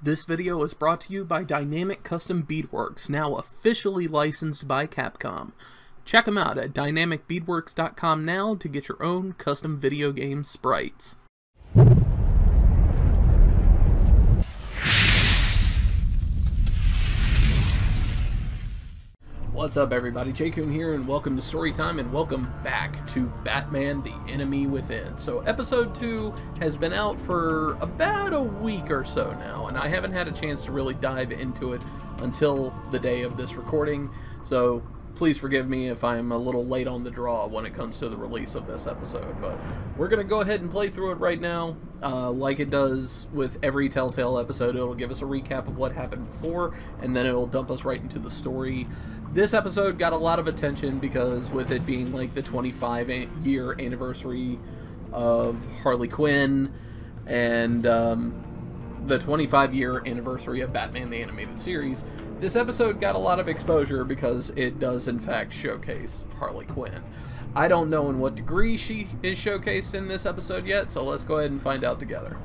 This video is brought to you by Dynamic Custom Beadworks, now officially licensed by Capcom. Check them out at dynamicbeadworks.com now to get your own custom video game sprites. What's up everybody, J-Kun here, and welcome to Storytime, and welcome back to Batman the Enemy Within. So episode 2 has been out for about a week or so now, and I haven't had a chance to really dive into it until the day of this recording, so please forgive me if I'm a little late on the draw when it comes to the release of this episode, but we're going to go ahead and play through it right now. Like it does with every Telltale episode, it'll give us a recap of what happened before, and then it'll dump us right into the story. This episode got a lot of attention because with it being like the 25-year anniversary of Harley Quinn, and the 25-year anniversary of Batman the Animated Series, this episode got a lot of exposure because it does in fact showcase Harley Quinn. I don't know in what degree she is showcased in this episode yet, so let's go ahead and find out together.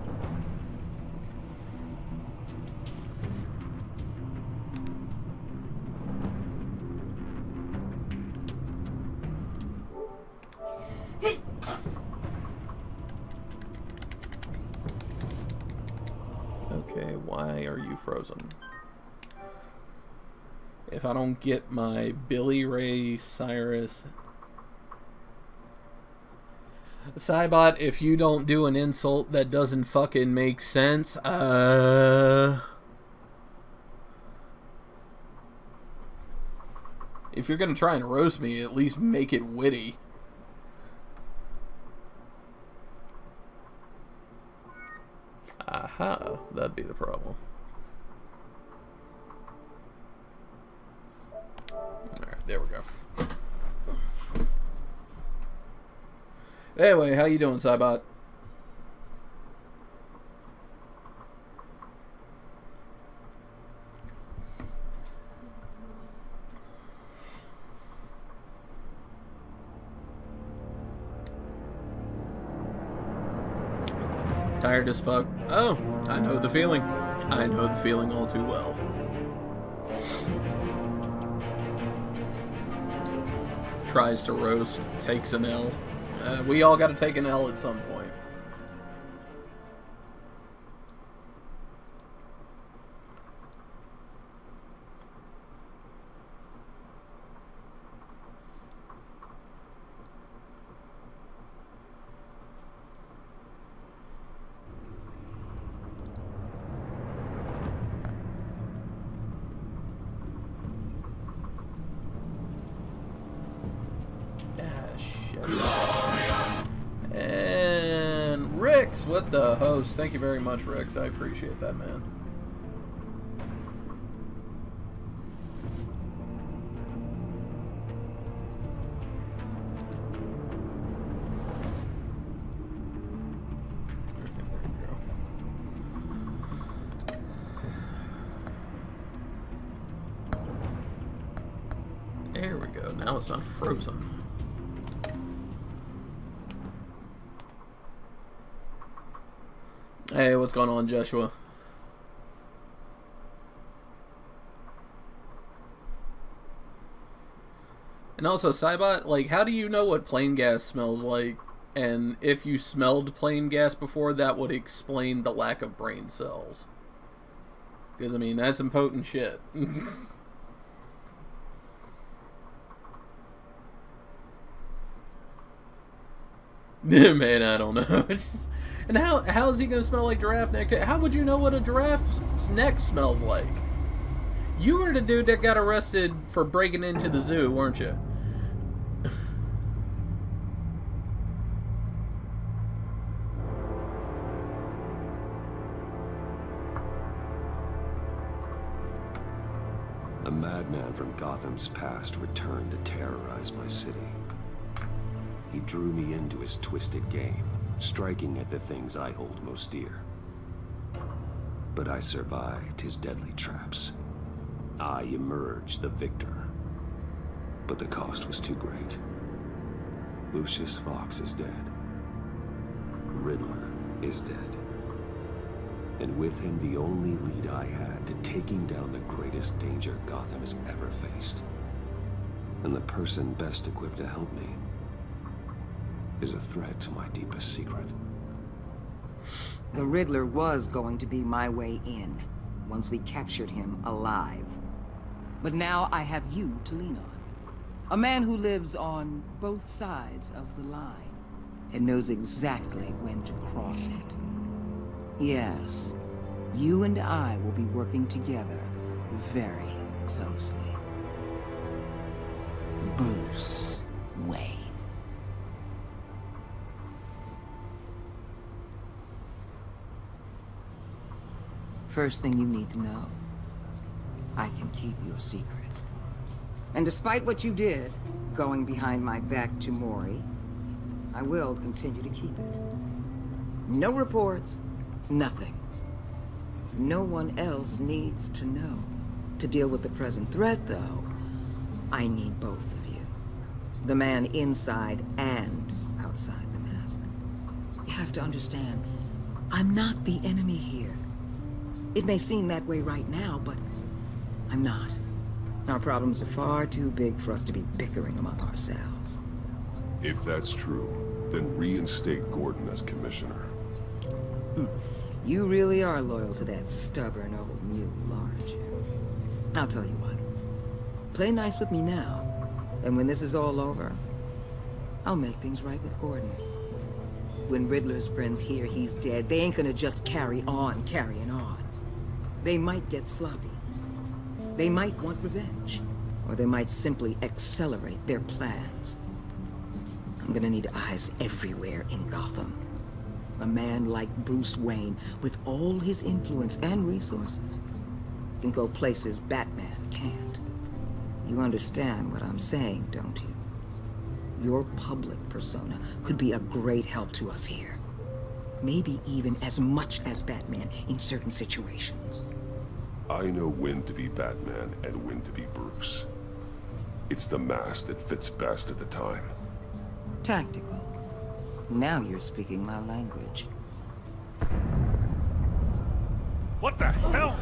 Okay, why are you frozen? If I don't get my Billy Ray Cyrus... Cybot, if you don't do an insult that doesn't fucking make sense, if you're gonna try and roast me, at least make it witty. Aha, that'd be the problem. Alright, there we go. Anyway, how you doing, Cybot? Tired as fuck. Oh, I know the feeling. I know the feeling all too well. Tries to roast, takes an L. We all got to take an L at some point. And Rix with the host. Thank you very much, Rix. I appreciate that, man. There we go. Now it's not frozen. Hey, what's going on, Joshua? And also, Cybot, like, how do you know what plain gas smells like? And if you smelled plain gas before, that would explain the lack of brain cells. Because, I mean, that's some potent shit. Man, I don't know. And how is he going to smell like giraffe neck? How would you know what a giraffe's neck smells like? You were the dude that got arrested for breaking into the zoo, weren't you? A madman from Gotham's past returned to terrorize my city. He drew me into his twisted game, striking at the things I hold most dear. But I survived his deadly traps. I emerged the victor. But the cost was too great. Lucius Fox is dead. Riddler is dead. And with him the only lead I had to taking down the greatest danger Gotham has ever faced. And the person best equipped to help me is a threat to my deepest secret. The Riddler was going to be my way in, once we captured him alive. But now I have you to lean on. A man who lives on both sides of the line, and knows exactly when to cross it. Yes, you and I will be working together very closely. Bruce Wayne. First thing you need to know, I can keep your secret. And despite what you did, going behind my back to Mori, I will continue to keep it. No reports, nothing. No one else needs to know. To deal with the present threat, though, I need both of you. The man inside and outside the mask. You have to understand, I'm not the enemy here. It may seem that way right now, but I'm not. Our problems are far too big for us to be bickering among ourselves. If that's true, then reinstate Gordon as commissioner. You really are loyal to that stubborn old mule, aren't you? I'll tell you what. Play nice with me now, and when this is all over, I'll make things right with Gordon. When Riddler's friends hear he's dead, they ain't gonna just carry on carrying on. They might get sloppy. They might want revenge, or they might simply accelerate their plans. I'm gonna need eyes everywhere in Gotham. A man like Bruce Wayne, with all his influence and resources, can go places Batman can't. You understand what I'm saying, don't you? Your public persona could be a great help to us here. Maybe even as much as Batman in certain situations. I know when to be Batman and when to be Bruce. It's the mask that fits best at the time. Tactical. Now you're speaking my language. What the hell?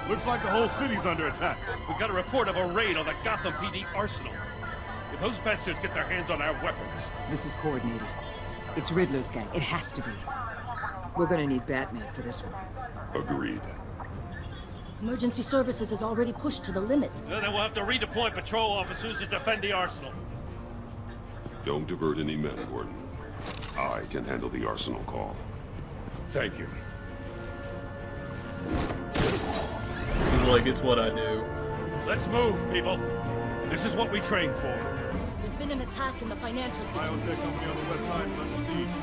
Looks like the whole city's under attack. We've got a report of a raid on the Gotham PD arsenal. If those bastards get their hands on our weapons... This is coordinated. It's Riddler's gang. It has to be. We're gonna need Batman for this one. Agreed. Emergency services is already pushed to the limit. Then we'll have to redeploy patrol officers to defend the arsenal. Don't divert any men, Gordon. I can handle the arsenal call. Thank you. He's like, it's what I do. Let's move, people. This is what we train for. There's been an attack in the financial district. Biotech company on the west side is under siege.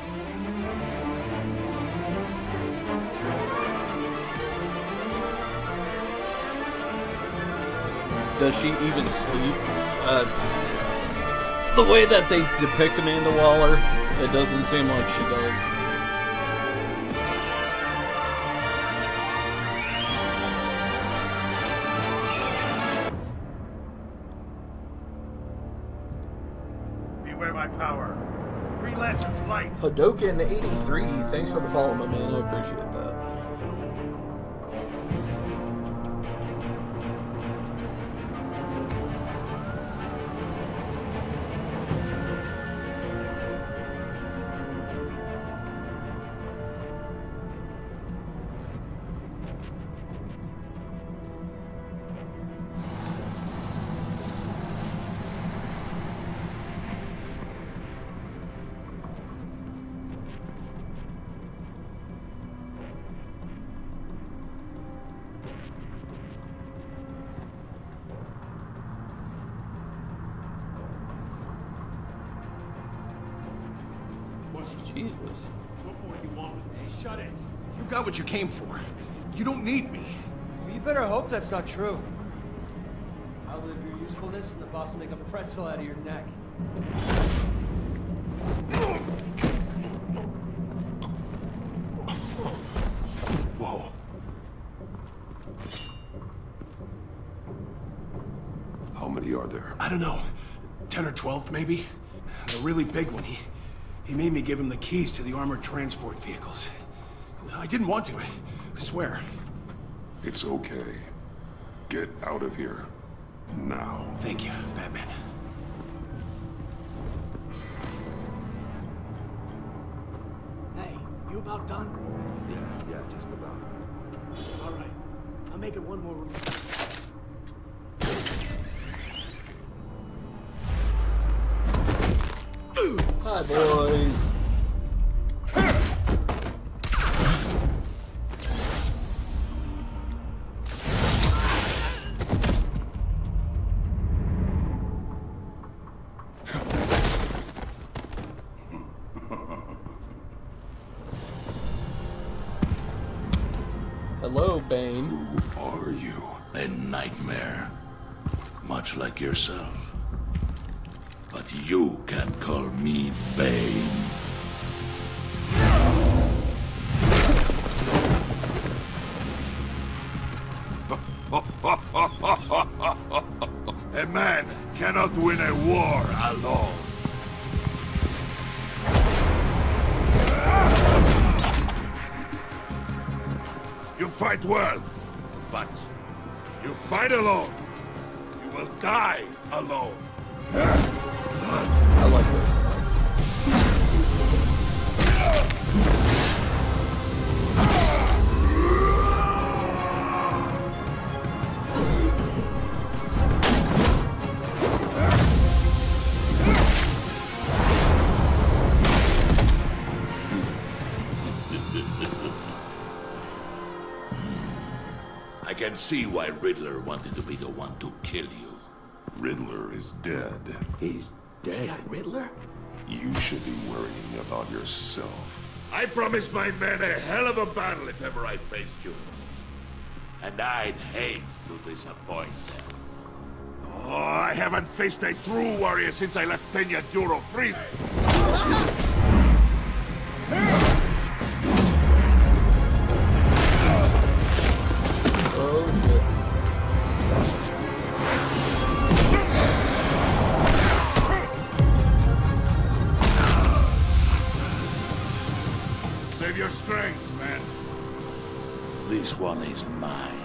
Does she even sleep? The way that they depict Amanda Waller, it doesn't seem like she does. Beware my power. Green Lantern's light. Hadoken83, thanks for the follow, my man. I appreciate that. Jesus. What more do you want with me? Shut it. You got what you came for. You don't need me. Well, you better hope that's not true. I'll live your usefulness and the boss will make a pretzel out of your neck. Whoa. How many are there? I don't know. 10 or 12, maybe. The really big one. He made me give him the keys to the armored transport vehicles. I didn't want to, I swear. It's okay. Get out of here. Now. Thank you, Batman. Hey, you about done? Yeah, just about. All right. I'll make it one more. Hi, boys. Hello, Bane. Who are you? A nightmare. Much like yourself. But you can't call me Bane. A man cannot win a war alone. You fight well, but you fight alone. You will die alone. I like those lines. I can see why Riddler wanted to be the one to kill you. Riddler is dead. He's dead. Riddler? You should be worrying about yourself. I promised my men a hell of a battle if ever I faced you. And I'd hate to disappoint them. Oh, I haven't faced a true warrior since I left Peña Duro prison. Oh, shit. Save your strength, man. This one is mine.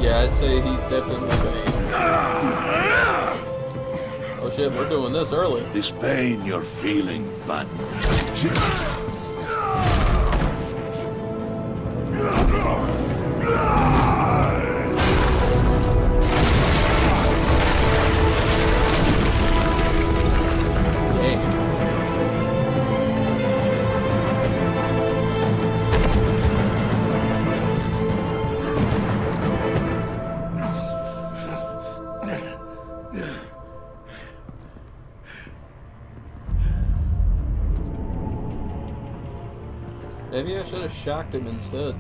Yeah, I'd say he's definitely Bane. Oh shit, we're doing this early. This pain you're feeling, but... Maybe I should have shocked him instead.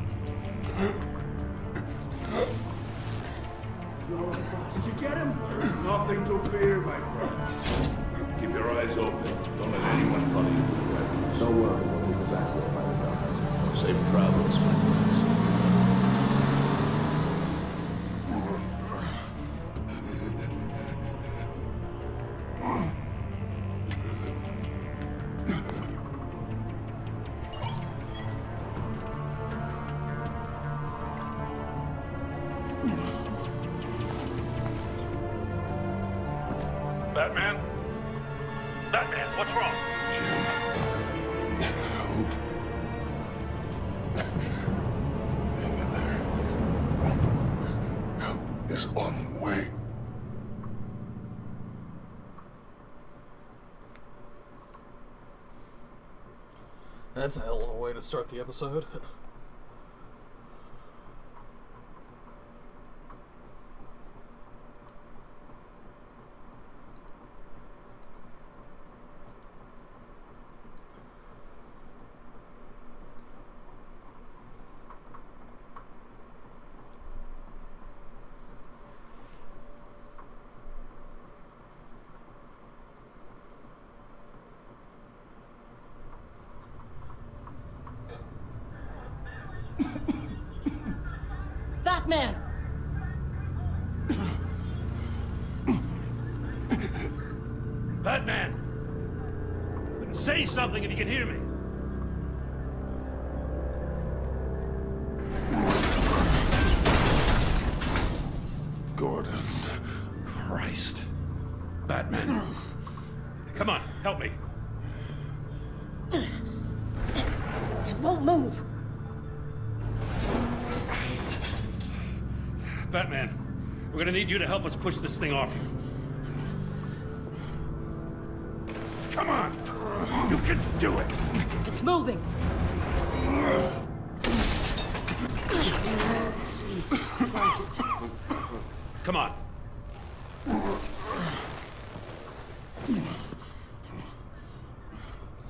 Did you get him? There's nothing to fear, my friend. Keep your eyes open. Don't let anyone follow you to the warehouse. Don't worry, we'll be back there by the docks. Safe travels, my friends. Batman? Batman, what's wrong? Jim. Help. Hang in there. Help is on the way. That's a hell of a way to start the episode. Batman! Batman! Say something if you can hear me. Gordon. Christ. Batman. Come on, help me. It won't move. Batman, we're gonna need you to help us push this thing off you. Come on! You can do it! It's moving. Jesus Christ. Come on.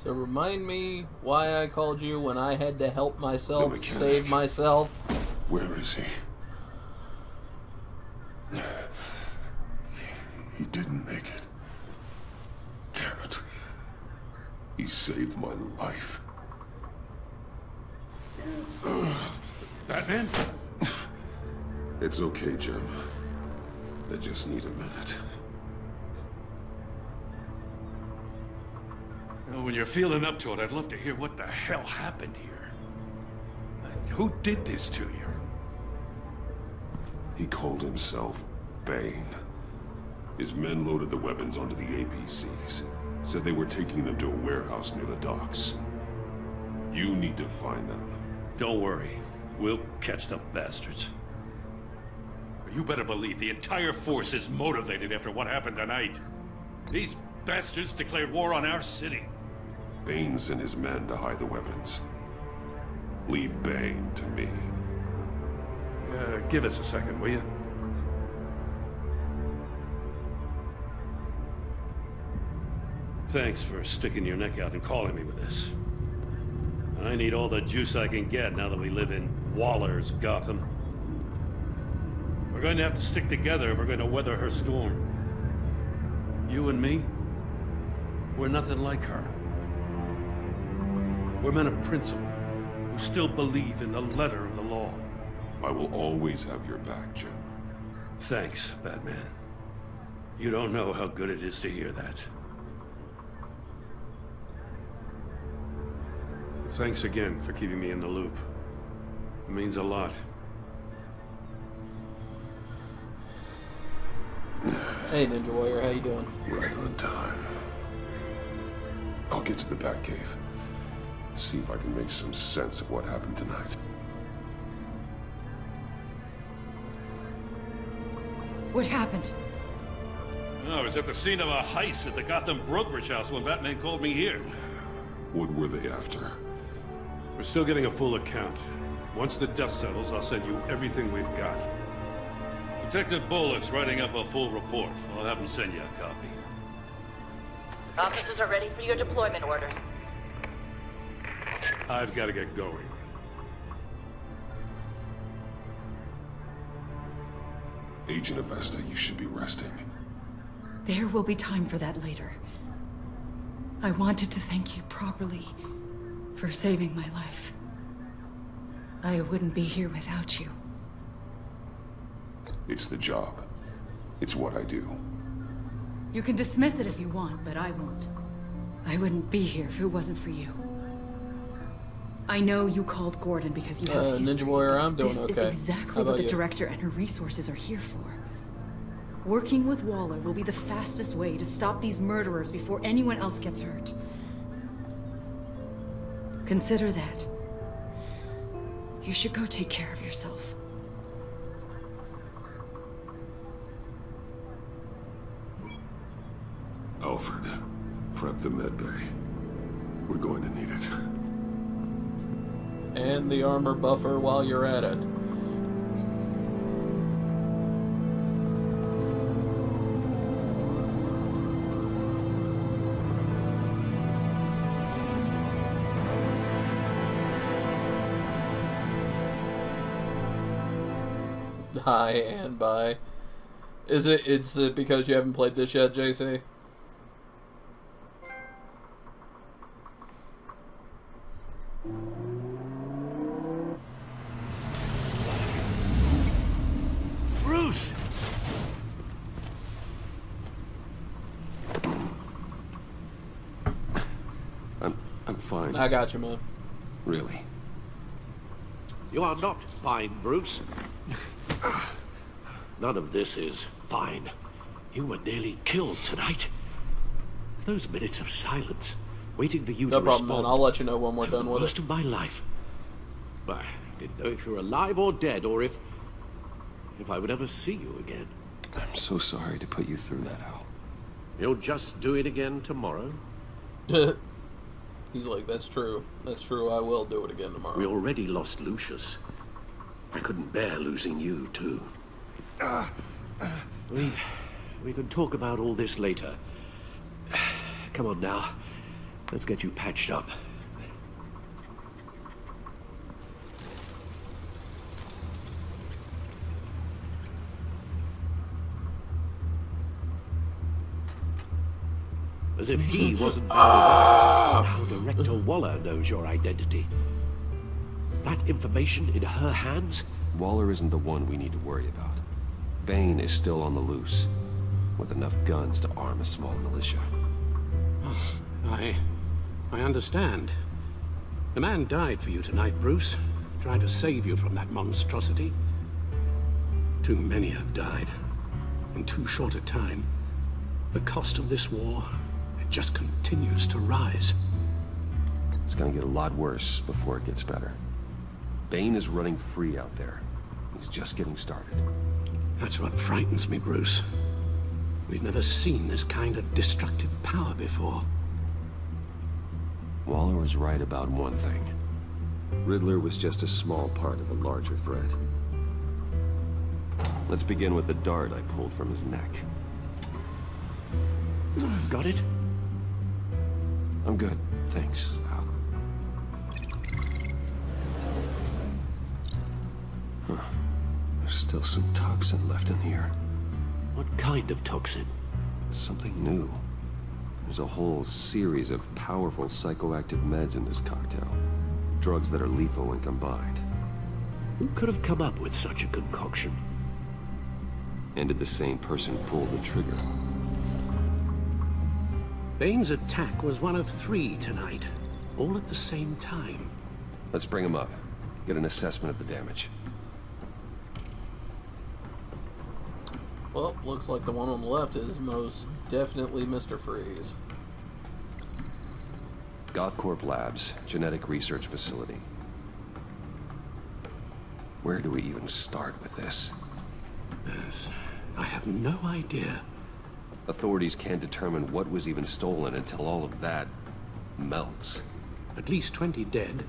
So remind me why I called you when I had to help myself save myself. Where is he? He didn't make it. Damn it. He saved my life. Batman? It's okay, Jim. I just need a minute. Well, when you're feeling up to it, I'd love to hear what the hell happened here. And who did this to you? He called himself Bane. His men loaded the weapons onto the APCs. Said they were taking them to a warehouse near the docks. You need to find them. Don't worry. We'll catch the bastards. You better believe the entire force is motivated after what happened tonight. These bastards declared war on our city. Bane sent his men to hide the weapons. Leave Bane to me. Give us a second, will you? Thanks for sticking your neck out and calling me with this. I need all the juice I can get now that we live in Waller's Gotham. We're going to have to stick together if we're going to weather her storm. You and me, we're nothing like her. We're men of principle, who still believe in the letter of the law. I will always have your back, Jim. Thanks, Batman. You don't know how good it is to hear that. Thanks again for keeping me in the loop. It means a lot. Hey, Ninja Warrior, how you doing? Right on time. I'll get to the Batcave. See if I can make some sense of what happened tonight. What happened? I was at the scene of a heist at the Gotham brokerage house when Batman called me here. What were they after? We're still getting a full account. Once the dust settles, I'll send you everything we've got. Detective Bullock's writing up a full report. I'll have him send you a copy. Officers are ready for your deployment orders. I've got to get going. Agent Avesta, you should be resting. There will be time for that later. I wanted to thank you properly for saving my life. I wouldn't be here without you. It's the job. It's what I do. You can dismiss it if you want, but I won't. I wouldn't be here if it wasn't for you. I know you called Gordon because you have a history, Ninja Warrior, I'm doing this okay. is exactly what the director and her resources are here for. Working with Waller will be the fastest way to stop these murderers before anyone else gets hurt. Consider that. You should go take care of yourself. Alfred, prep the med bay. We're going to need it. And the armor buffer while you're at it. Hi and bye. It's because you haven't played this yet, JC? Bruce! I'm fine. I got you, man. Really? You are not fine, Bruce. None of this is fine. You were nearly killed tonight. Those minutes of silence, waiting for you no to problem, respond. man. I'll let you know when we're done with it. Most of my life. I didn't know if you were alive or dead, or if I would ever see you again. I'm so sorry to put you through that, Al. You'll just do it again tomorrow? He's like, that's true. That's true, I will do it again tomorrow. We already lost Lucius. I couldn't bear losing you, too. We can talk about all this later. Come on now. Let's get you patched up. As if he wasn't bad enough. Now Director Waller knows your identity. That information in her hands? Waller isn't the one we need to worry about. Bane is still on the loose, with enough guns to arm a small militia. Oh, I understand. The man died for you tonight, Bruce. Trying to save you from that monstrosity. Too many have died. In too short a time. The cost of this war, it just continues to rise. It's gonna get a lot worse before it gets better. Bane is running free out there. He's just getting started. That's what frightens me, Bruce. We've never seen this kind of destructive power before. Waller was right about one thing. Riddler was just a small part of a larger threat. Let's begin with the dart I pulled from his neck. Got it? I'm good, thanks, Al. Huh. There's still some toxin left in here. What kind of toxin? Something new. There's a whole series of powerful psychoactive meds in this cocktail. Drugs that are lethal when combined. Who could have come up with such a concoction? And did the same person pull the trigger? Bane's attack was one of 3 tonight, all at the same time. Let's bring him up. Get an assessment of the damage. Well, looks like the one on the left is most definitely Mr. Freeze. Gothcorp Labs, genetic research facility. Where do we even start with this? Yes, I have no idea. Authorities can't determine what was even stolen until all of that melts. At least 20 dead,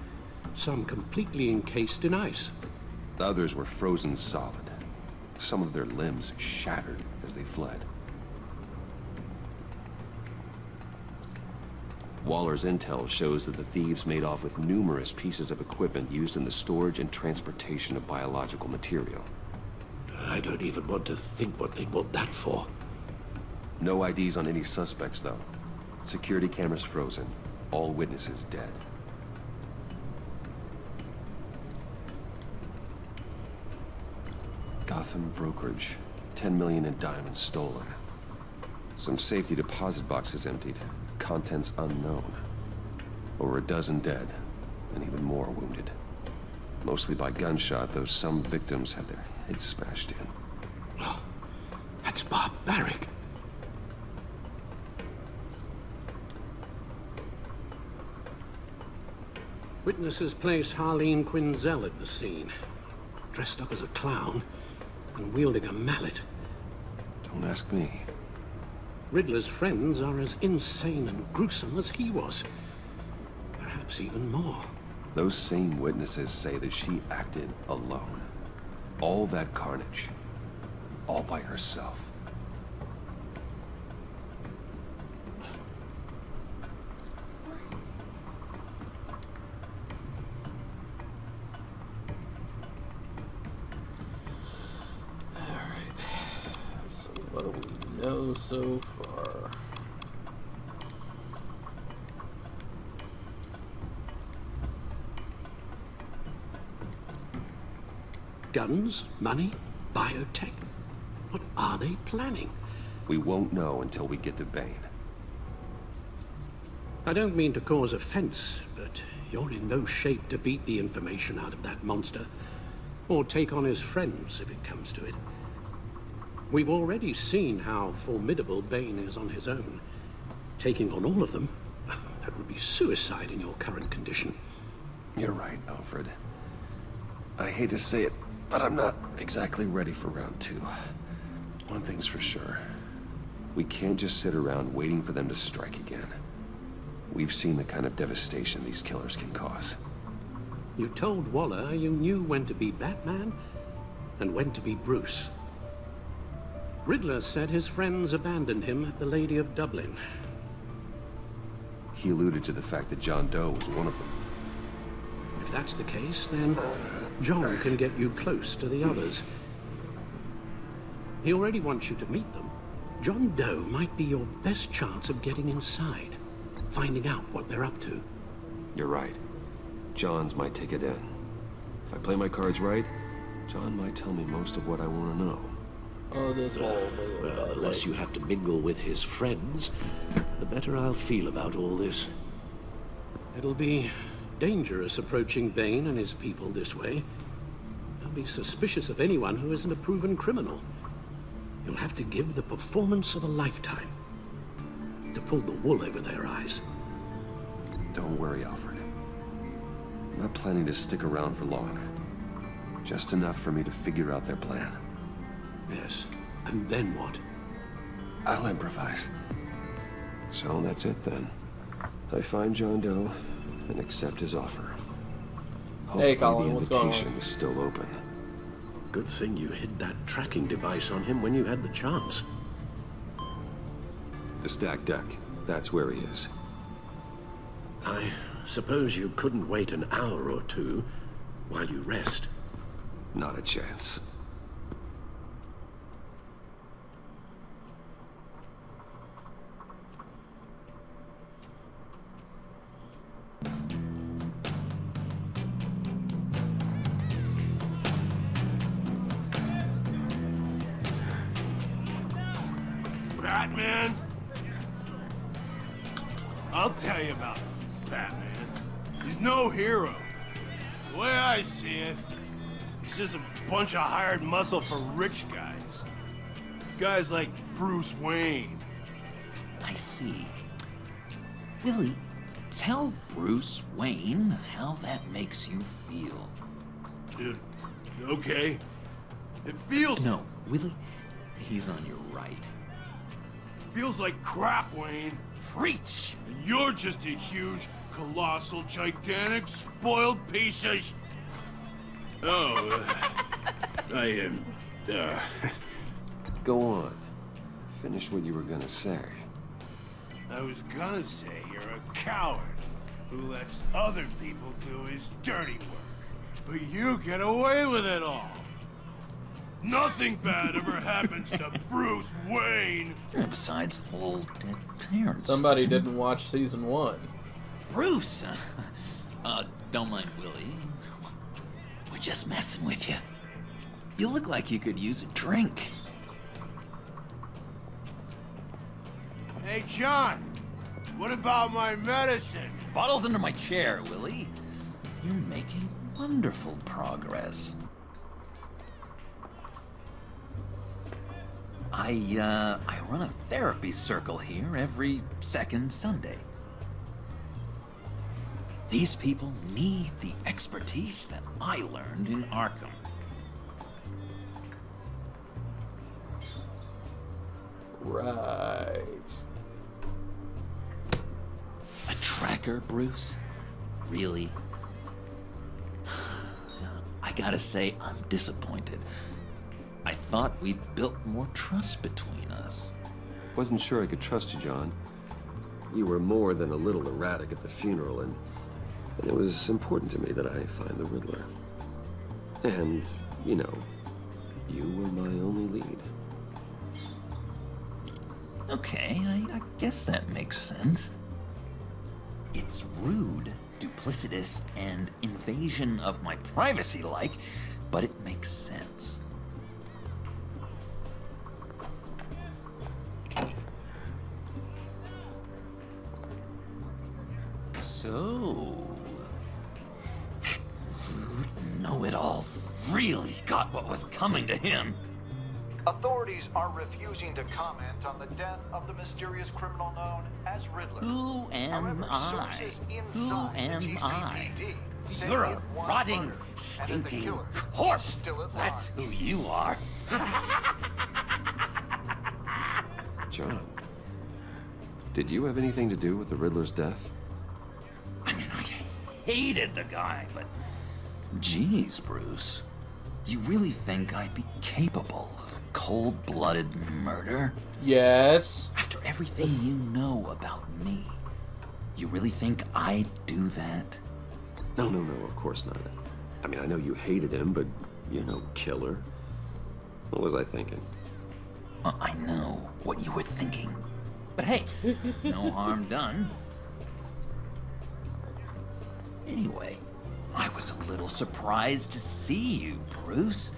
some completely encased in ice. Others were frozen solid. Some of their limbs shattered as they fled. Waller's intel shows that the thieves made off with numerous pieces of equipment used in the storage and transportation of biological material. I don't even want to think what they'd want that for. No IDs on any suspects, though. Security cameras frozen. All witnesses dead. Gotham brokerage. 10 million in diamonds stolen. Some safety deposit boxes emptied. Contents unknown. Over a dozen dead, and even more wounded. Mostly by gunshot, though some victims had their heads smashed in. Oh, that's barbaric. Witnesses place Harleen Quinzel at the scene, dressed up as a clown and wielding a mallet. Don't ask me. Riddler's friends are as insane and gruesome as he was. Perhaps even more. Those same witnesses say that she acted alone. All that carnage. All by herself. What do we know so far? Guns, money, biotech. What are they planning? We won't know until we get to Bane. I don't mean to cause offense, but you're in no shape to beat the information out of that monster, or take on his friends if it comes to it. We've already seen how formidable Bane is on his own. Taking on all of them, that would be suicide in your current condition. You're right, Alfred. I hate to say it, but I'm not exactly ready for round 2. One thing's for sure. We can't just sit around waiting for them to strike again. We've seen the kind of devastation these killers can cause. You told Waller you knew when to be Batman and when to be Bruce. Riddler said his friends abandoned him at the Lady of Dublin. He alluded to the fact that John Doe was one of them. If that's the case, then John can get you close to the others. He already wants you to meet them. John Doe might be your best chance of getting inside, finding out what they're up to. You're right. John's my ticket in. If I play my cards right, John might tell me most of what I want to know. Oh, this whole Well, the less you have to mingle with his friends, the better I'll feel about all this. It'll be dangerous approaching Bane and his people this way. They'll be suspicious of anyone who isn't a proven criminal. You'll have to give the performance of a lifetime to pull the wool over their eyes. Don't worry, Alfred. I'm not planning to stick around for long. Just enough for me to figure out their plan. Yes, and then what? I'll improvise. So that's it then. I find John Doe and accept his offer. Hopefully Hey, Colin, the what's going on? invitation is still open. Good thing you hid that tracking device on him when you had the chance. The stacked deck. That's where he is. I suppose you couldn't wait an hour or two while you rest. Not a chance. Batman? I'll tell you about Batman. He's no hero. The way I see it, he's just a bunch of hired muscle for rich guys. Guys like Bruce Wayne. I see. Willie, tell Bruce Wayne how that makes you feel. Okay. It feels... No, Willie, he's on your right. Feels like crap, Wayne. Preach! And you're just a huge, colossal, gigantic, spoiled piece of I am... Go on. Finish what you were gonna say. I was gonna say you're a coward who lets other people do his dirty work. But you get away with it all. Nothing bad ever happens to Bruce Wayne. Besides the whole dead parents. Somebody didn't watch season 1. Bruce! Don't mind Willie. We're just messing with you. You look like you could use a drink. Hey, John. What about my medicine? Bottle's under my chair, Willie. You're making wonderful progress. I run a therapy circle here every second Sunday. These people need the expertise that I learned in Arkham. Right. A tracker, Bruce? Really? I gotta say, I'm disappointed. I thought we'd built more trust between us. Wasn't sure I could trust you, John. You were more than a little erratic at the funeral, and it was important to me that I find the Riddler. And, you know, you were my only lead. Okay, I guess that makes sense. It's rude, duplicitous, and invasion of my privacy-like, but it makes sense. So, Know-It-All really got what was coming to him. Authorities are refusing to comment on the death of the mysterious criminal known as Riddler. Who am I? Who am I? You're a rotting, stinking corpse. That's who you are. John, did you have anything to do with the Riddler's death? I mean, I hated the guy, but geez, Bruce. You really think I'd be capable of cold-blooded murder? Yes. After everything you know about me, you really think I'd do that? No, of course not. I mean, I know you hated him, but you're no killer. What was I thinking? I know what you were thinking. But hey, no harm done. Anyway, I was a little surprised to see you, Bruce.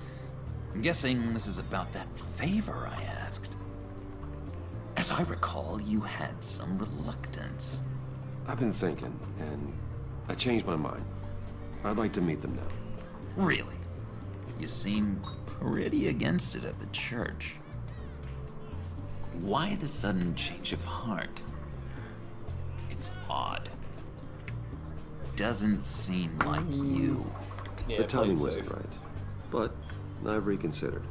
I'm guessing this is about that favor I asked. As I recall, you had some reluctance. I've been thinking, and I changed my mind. I'd like to meet them now. Really? You seem pretty against it at the church. Why the sudden change of heart? It's odd. Doesn't seem like you. Yeah, the timing wasn't right, but I've reconsidered.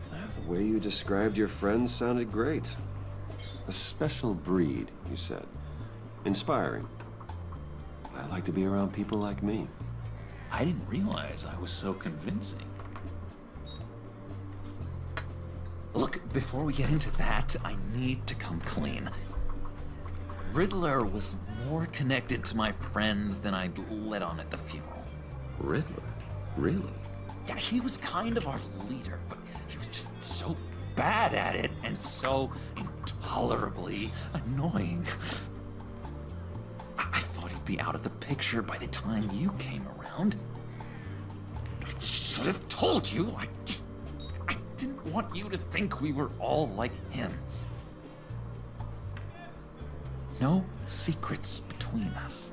The way you described your friends sounded great. A special breed, you said. Inspiring. I like to be around people like me. I didn't realize I was so convincing. Look, before we get into that, I need to come clean. Riddler was more connected to my friends than I'd let on at the funeral. Riddler? Really? Yeah, he was kind of our leader, but he was just so bad at it and so intolerably annoying. I thought he'd be out of the picture by the time you came around. I should have told you. I didn't want you to think we were all like him. No secrets between us.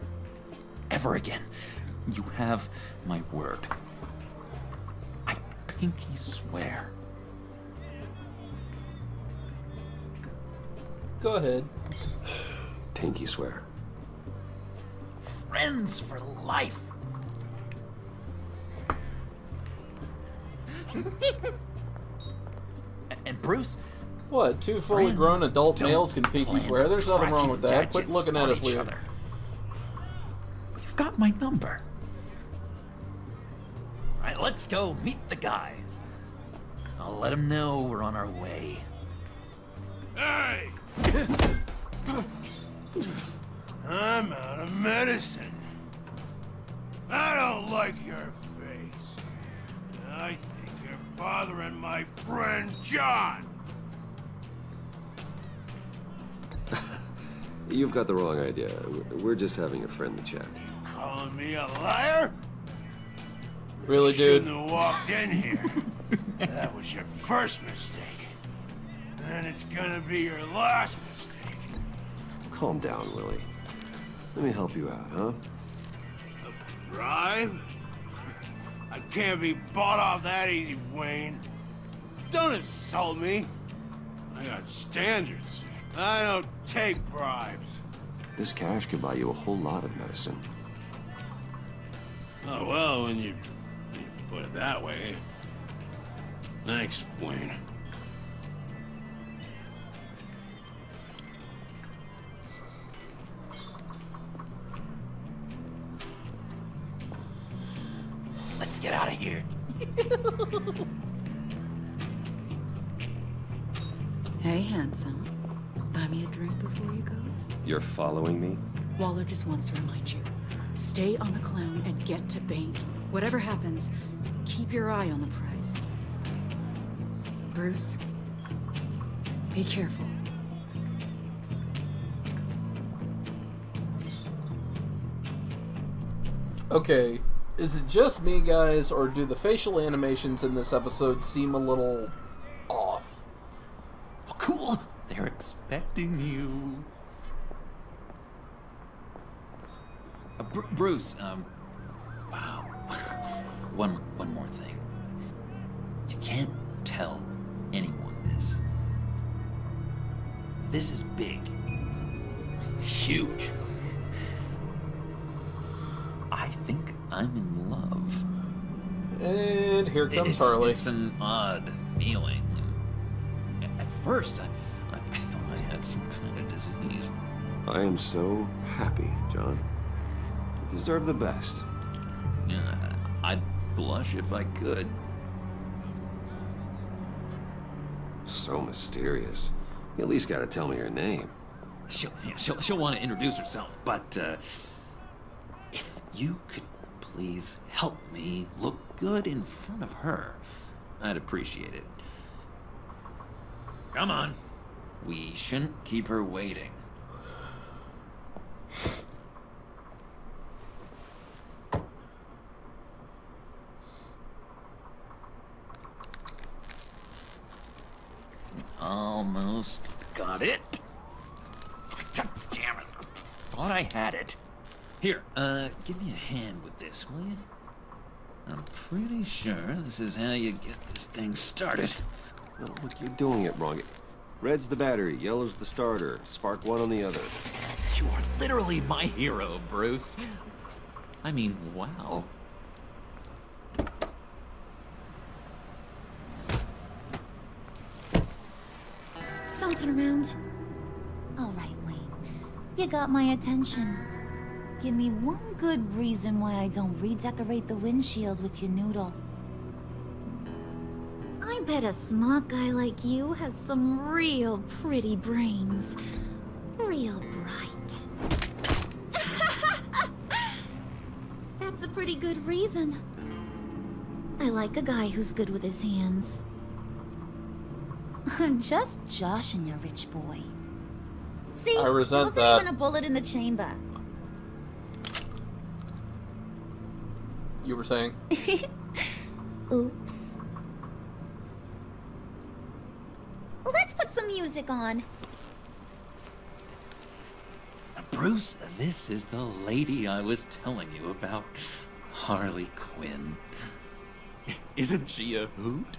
Ever again. You have my word. I pinky swear. Go ahead. Pinky swear. Friends for life. And Bruce? What? Two fully grown adult males can pinky swear? There's nothing wrong with that. Quit looking at us weird. You've got my number. Alright, let's go meet the guys. I'll let them know we're on our way. Hey! I'm out of medicine. I don't like your face. I think you're bothering my friend John. You've got the wrong idea. We're just having a friendly chat. You calling me a liar? Really, dude? Shouldn't have walked in here. That was your first mistake. And it's gonna be your last mistake. Calm down, Willie. Let me help you out, huh? The bribe? I can't be bought off that easy, Wayne. Don't insult me. I got standards. I don't take bribes. This cash could buy you a whole lot of medicine. Oh, well, when you put it that way. Thanks, Wayne. Let's get out of here. Hey, handsome. Buy me a drink before you go? You're following me? Waller just wants to remind you. Stay on the clown and get to Bane. Whatever happens, keep your eye on the prize. Bruce, be careful. Okay, is it just me, guys, or do the facial animations in this episode seem a little off? Oh, cool! They're expecting you. Bruce, wow. One more thing. You can't tell anyone this. This is big. Huge. I think I'm in love. And here comes Harley. It's an odd feeling. At first, I thought I had some kind of disease. I am so happy, John. You deserve the best. Yeah, I'd blush if I could. So mysterious. You at least gotta tell me your name. She'll want to introduce herself, but if you could please help me look good in front of her, I'd appreciate it. Come on. We shouldn't keep her waiting. Almost got it. Damn it. Thought I had it. Here, give me a hand with this, will you? I'm pretty sure this is how you get this thing started. No, look, you're doing it wrong. Red's the battery, yellow's the starter. Spark one on the other. You are literally my hero, Bruce. I mean, wow. Don't turn around. All right, Wayne. You got my attention. Give me one good reason why I don't redecorate the windshield with your noodle. I bet a smart guy like you has some real pretty brains. Real bright. That's a pretty good reason. I like a guy who's good with his hands. I'm just joshing you, rich boy. See, I resent there wasn't that. even a bullet in the chamber. You were saying? Oops. Let's put some music on. Bruce, this is the lady I was telling you about. Harley Quinn. Isn't she a hoot?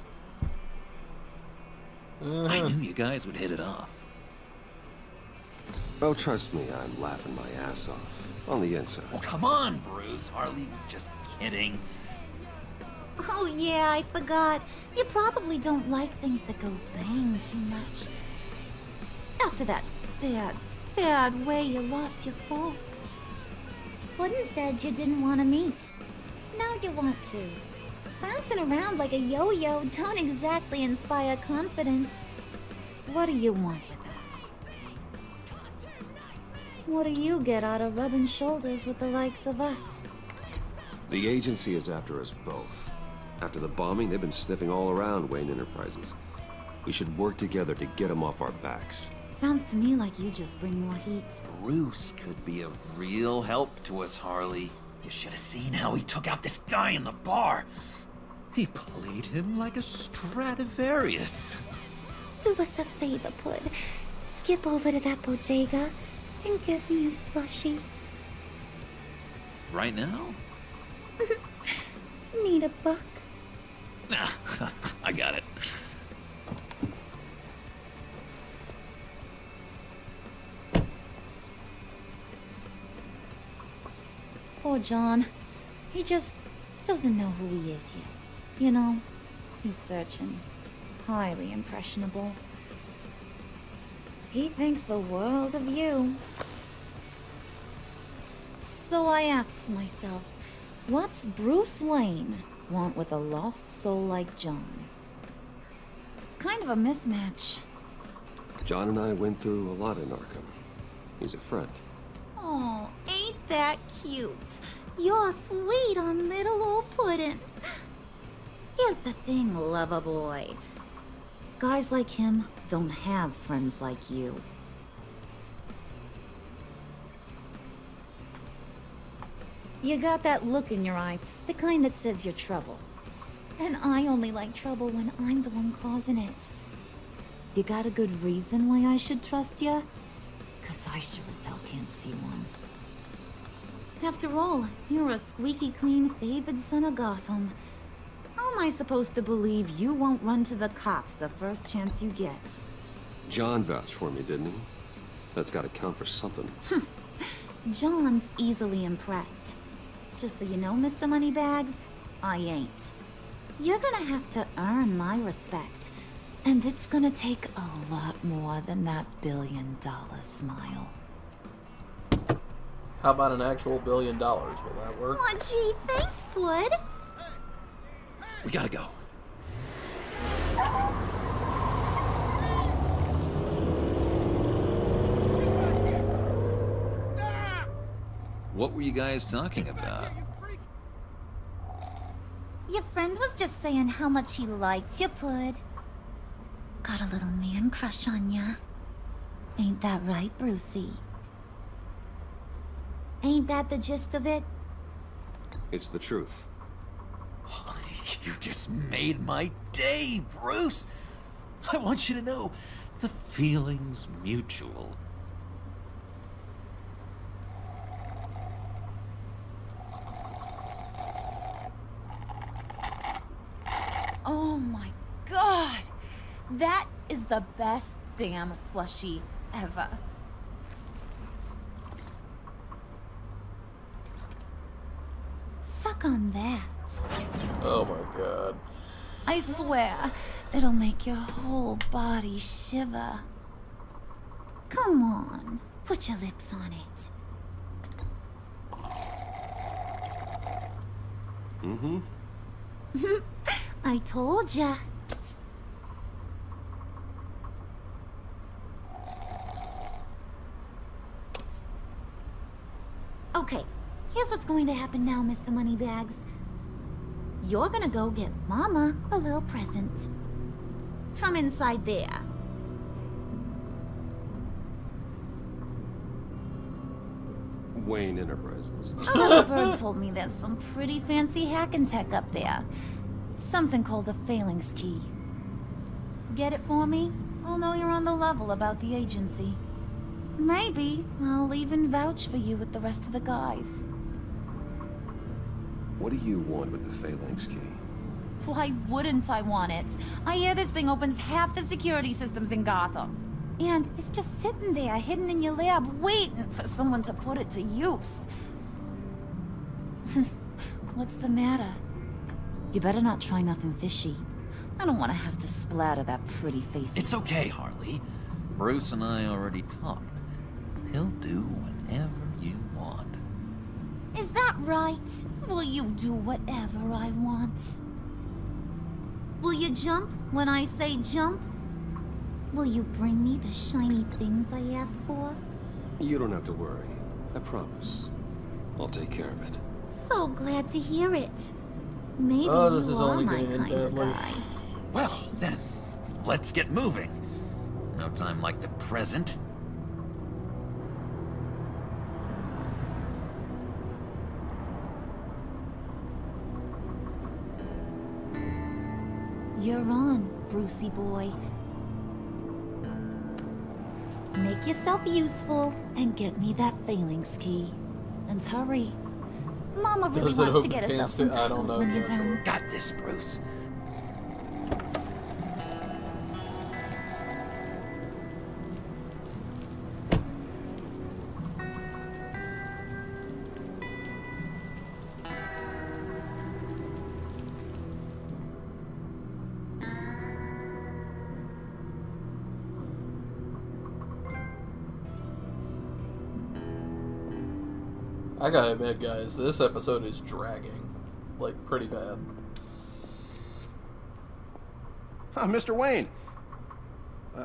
I knew you guys would hit it off. Oh, trust me, I'm laughing my ass off. On the inside. Oh, come on, Bruce. Harley was just kidding. Oh yeah, I forgot. You probably don't like things that go bang too much. After that sad way you lost your folks. Wooden said you didn't want to meet. Now you want to. Bouncing around like a yo-yo don't exactly inspire confidence. What do you want with us? What do you get out of rubbing shoulders with the likes of us? The agency is after us both. After the bombing, they've been sniffing all around Wayne Enterprises. We should work together to get them off our backs. Sounds to me like you just bring more heat. Bruce could be a real help to us, Harley. You should have seen how he took out this guy in the bar. He played him like a Stradivarius. Do us a favor, Pud. Skip over to that bodega and get me a slushie. Right now? Need a buck? Nah, I got it. Poor John. He just doesn't know who he is yet. You know, he's searching. Highly impressionable. He thinks the world of you. So I asks myself, what's Bruce Wayne want with a lost soul like John? It's kind of a mismatch. John and I went through a lot in Arkham. He's a friend. Oh, ain't that cute? You're sweet on little old puddin'. Here's the thing, lover boy. Guys like him don't have friends like you. You got that look in your eye, the kind that says you're trouble. And I only like trouble when I'm the one causing it. You got a good reason why I should trust you? 'Cause I sure as hell can't see one. After all, you're a squeaky clean favored son of Gotham. How am I supposed to believe you won't run to the cops the first chance you get? John vouched for me, didn't he? That's gotta count for something. John's easily impressed. Just so you know, Mr. Moneybags, I ain't. You're gonna have to earn my respect. And it's gonna take a lot more than that $1 billion smile. How about an actual $1 billion? Will that work? Aw, gee, thanks, bud. We gotta go. What were you guys talking about? Your friend was just saying how much he liked you, Pud. Got a little man crush on ya. Ain't that right, Brucey? Ain't that the gist of it? It's the truth. You just made my day, Bruce! I want you to know, the feeling's mutual. Oh my god! That is the best damn slushie ever. Suck on that. Oh my god. I swear, it'll make your whole body shiver. Come on, put your lips on it. Mm-hmm. I told ya. Okay, here's what's going to happen now, Mr. Moneybags. You're gonna go get Mama a little present. From inside there. Wayne Enterprises. A little bird told me there's some pretty fancy hacking tech up there. Something called a phalanx key. Get it for me? I'll know you're on the level about the agency. Maybe I'll even vouch for you with the rest of the guys. What do you want with the phalanx key? Why wouldn't I want it? I hear this thing opens half the security systems in Gotham. And it's just sitting there, hidden in your lab, waiting for someone to put it to use. What's the matter? You better not try nothing fishy. I don't want to have to splatter that pretty face. It's okay, Harley. Bruce and I already talked. He'll do whatever you want. Is that right? Will you do whatever I want? Will you jump when I say jump? Will you bring me the shiny things I ask for? You don't have to worry. I promise. I'll take care of it. So glad to hear it. Maybe this is you are only my getting kind of deadly. guy. Well, then, let's get moving. No time like the present. You're on, Brucey boy. Make yourself useful and get me that phalanx key. And hurry. Mama really Does it wants to open get herself pants some too? I don't tacos know when you're yet. done. Got this, Bruce. I gotta admit, guys, this episode is dragging. Like, pretty bad. Mr. Wayne.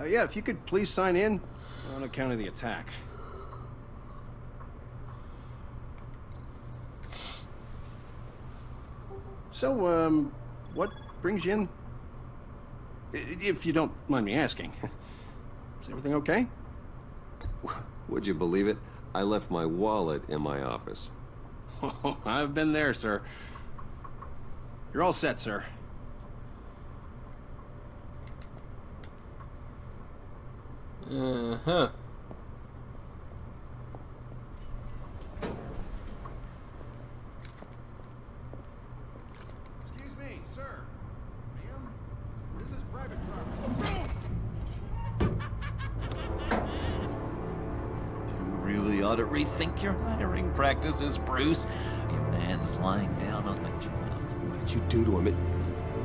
Yeah, if you could please sign in on account of the attack. So, what brings you in? If you don't mind me asking. Is everything okay? Would you believe it? I left my wallet in my office. Oh, I've been there, sir. You're all set, sir. Uh-huh. Excuse me, sir. Ma'am, this is private property. You really ought to rethink your hiring practices, Bruce. Your man's lying down on the job. What did you do to him?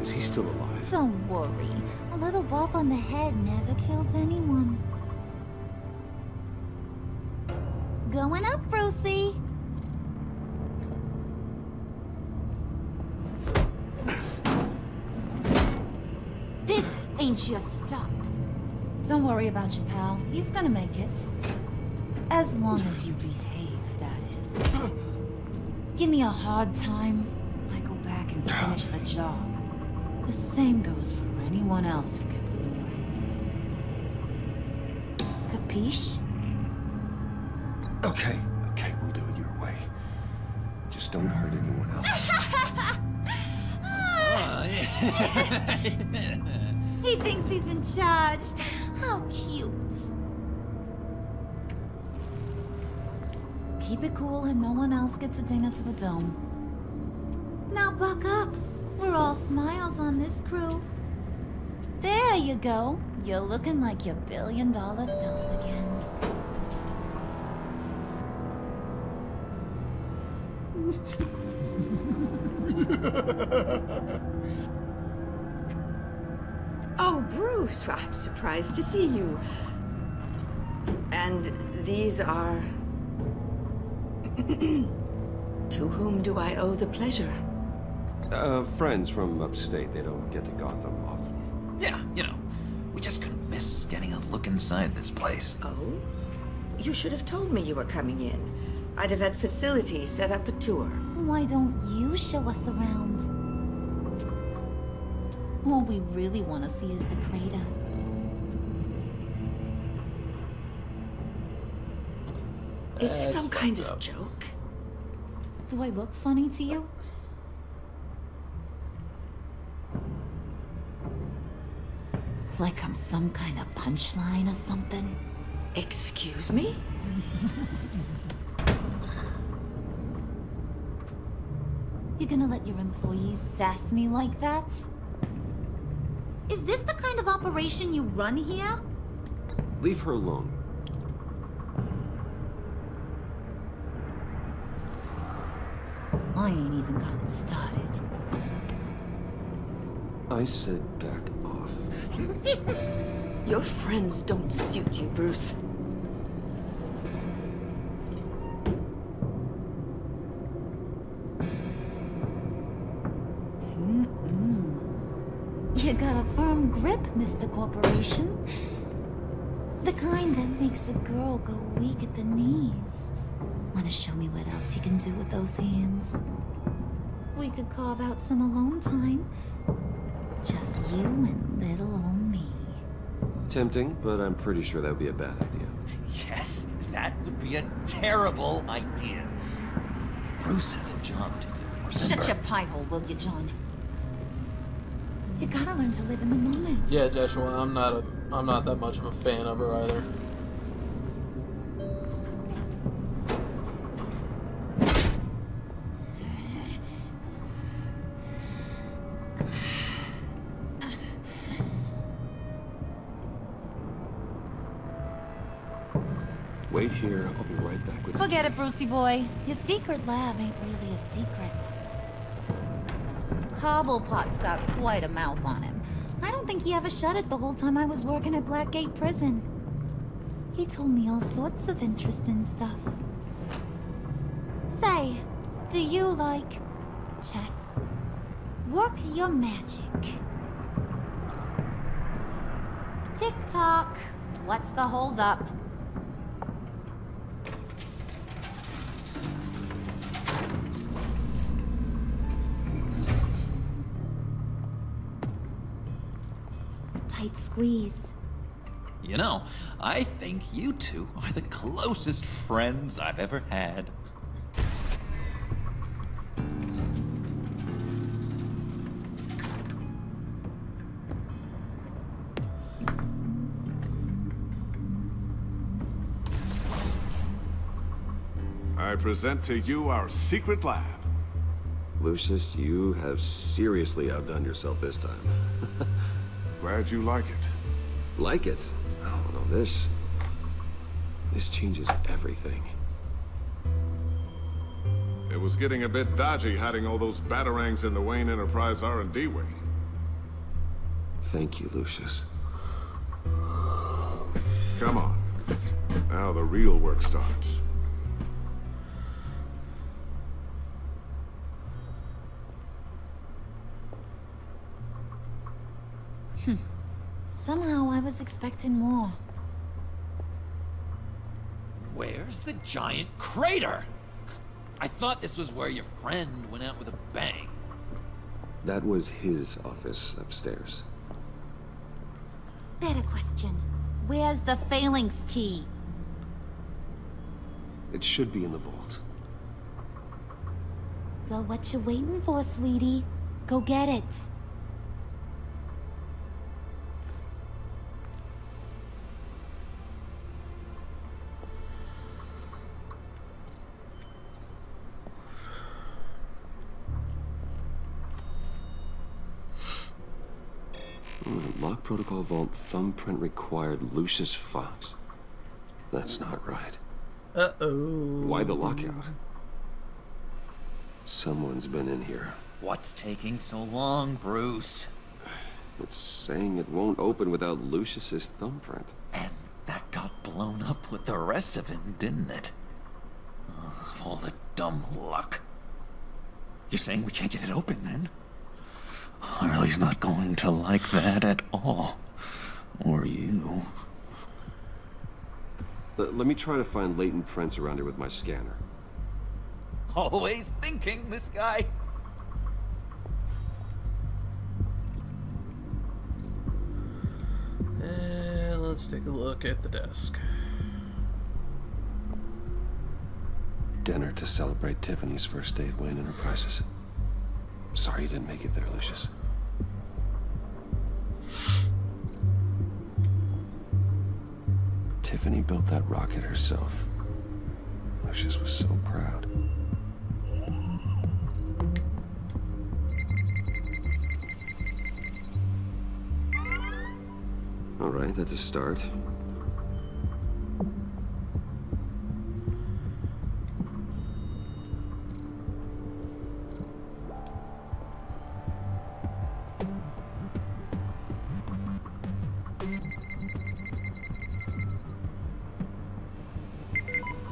Is he still alive? Don't worry. A little bump on the head never killed anyone. Going up, Brucey. This ain't your stop. Don't worry about your pal. He's gonna make it. As long as you behave, that is. Give me a hard time, I go back and finish the job. The same goes for anyone else who gets in the way. Capiche? Okay, we'll do it your way. Just don't hurt anyone else. He thinks he's in charge. How cute. Keep it cool and no one else gets a dinger to the dome. Now buck up. We're all smiles on this crew. There you go. You're looking like your billion-dollar self again. Oh, Bruce, well, I'm surprised to see you. And these are... To whom do I owe the pleasure? Friends from upstate. They don't get to Gotham often. Yeah, you know, we just couldn't miss getting a look inside this place. Oh? You should have told me you were coming in. I'd have had facilities set up a tour. Why don't you show us around? All we really want to see is the crater. Is this some kind of joke? Do I look funny to you? Like I'm some kind of punchline or something? Excuse me? You gonna let your employees sass me like that? Is this the kind of operation you run here? Leave her alone. I ain't even gotten started. I said back off. Your friends don't suit you, Bruce. You got a firm grip, Mr. Corporation. The kind that makes a girl go weak at the knees. Wanna show me what else you can do with those hands? We could carve out some alone time. Just you and little old me. Tempting, but I'm pretty sure that would be a bad idea. Yes, that would be a terrible idea. Bruce has a job to do. Shut your pie hole, will you, John? You gotta learn to live in the moment. Yeah, Joshua, I'm not that much of a fan of her either. Wait here, I'll be right back with you. Forget it, Brucey boy. Your secret lab ain't really a secret. Cobblepot's got quite a mouth on him. I don't think he ever shut it the whole time I was working at Blackgate Prison. He told me all sorts of interesting stuff. Say, do you like chess? Work your magic. Tick-tock. What's the holdup? Tight squeeze. You know, I think you two are the closest friends I've ever had. I present to you our secret lab. Lucius, you have seriously outdone yourself this time. Glad you like it. Like it? Oh, no, this changes everything. It was getting a bit dodgy hiding all those batarangs in the Wayne Enterprise R&D wing. Thank you, Lucius. Come on. Now the real work starts. Somehow I was expecting more. Where's the giant crater? I thought this was where your friend went out with a bang. That was his office upstairs. Better question. Where's the phalanx key? It should be in the vault. Well, what you waiting for, sweetie? Go get it. Lock protocol vault thumbprint required. Lucius Fox. That's not right. Uh-oh. Why the lockout? Someone's been in here. What's taking so long, Bruce? It's saying it won't open without Lucius's thumbprint. And that got blown up with the rest of him, didn't it? Ugh, all the dumb luck. You're saying we can't get it open, then? Harley's not going to like that at all. Or you. Let me try to find latent prints around here with my scanner. Always thinking, this guy. Let's take a look at the desk. Dinner to celebrate Tiffany's first day at Wayne Enterprises. Sorry you didn't make it there, Lucius. Tiffany built that rocket herself. Lucius was so proud. All right, that's a start.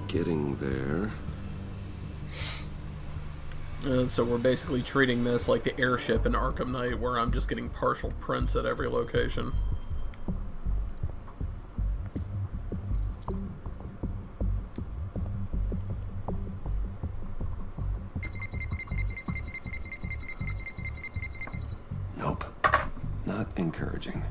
Getting there. So we're basically treating this like the airship in Arkham Knight, where I'm just getting partial prints at every location. Nope. Not encouraging.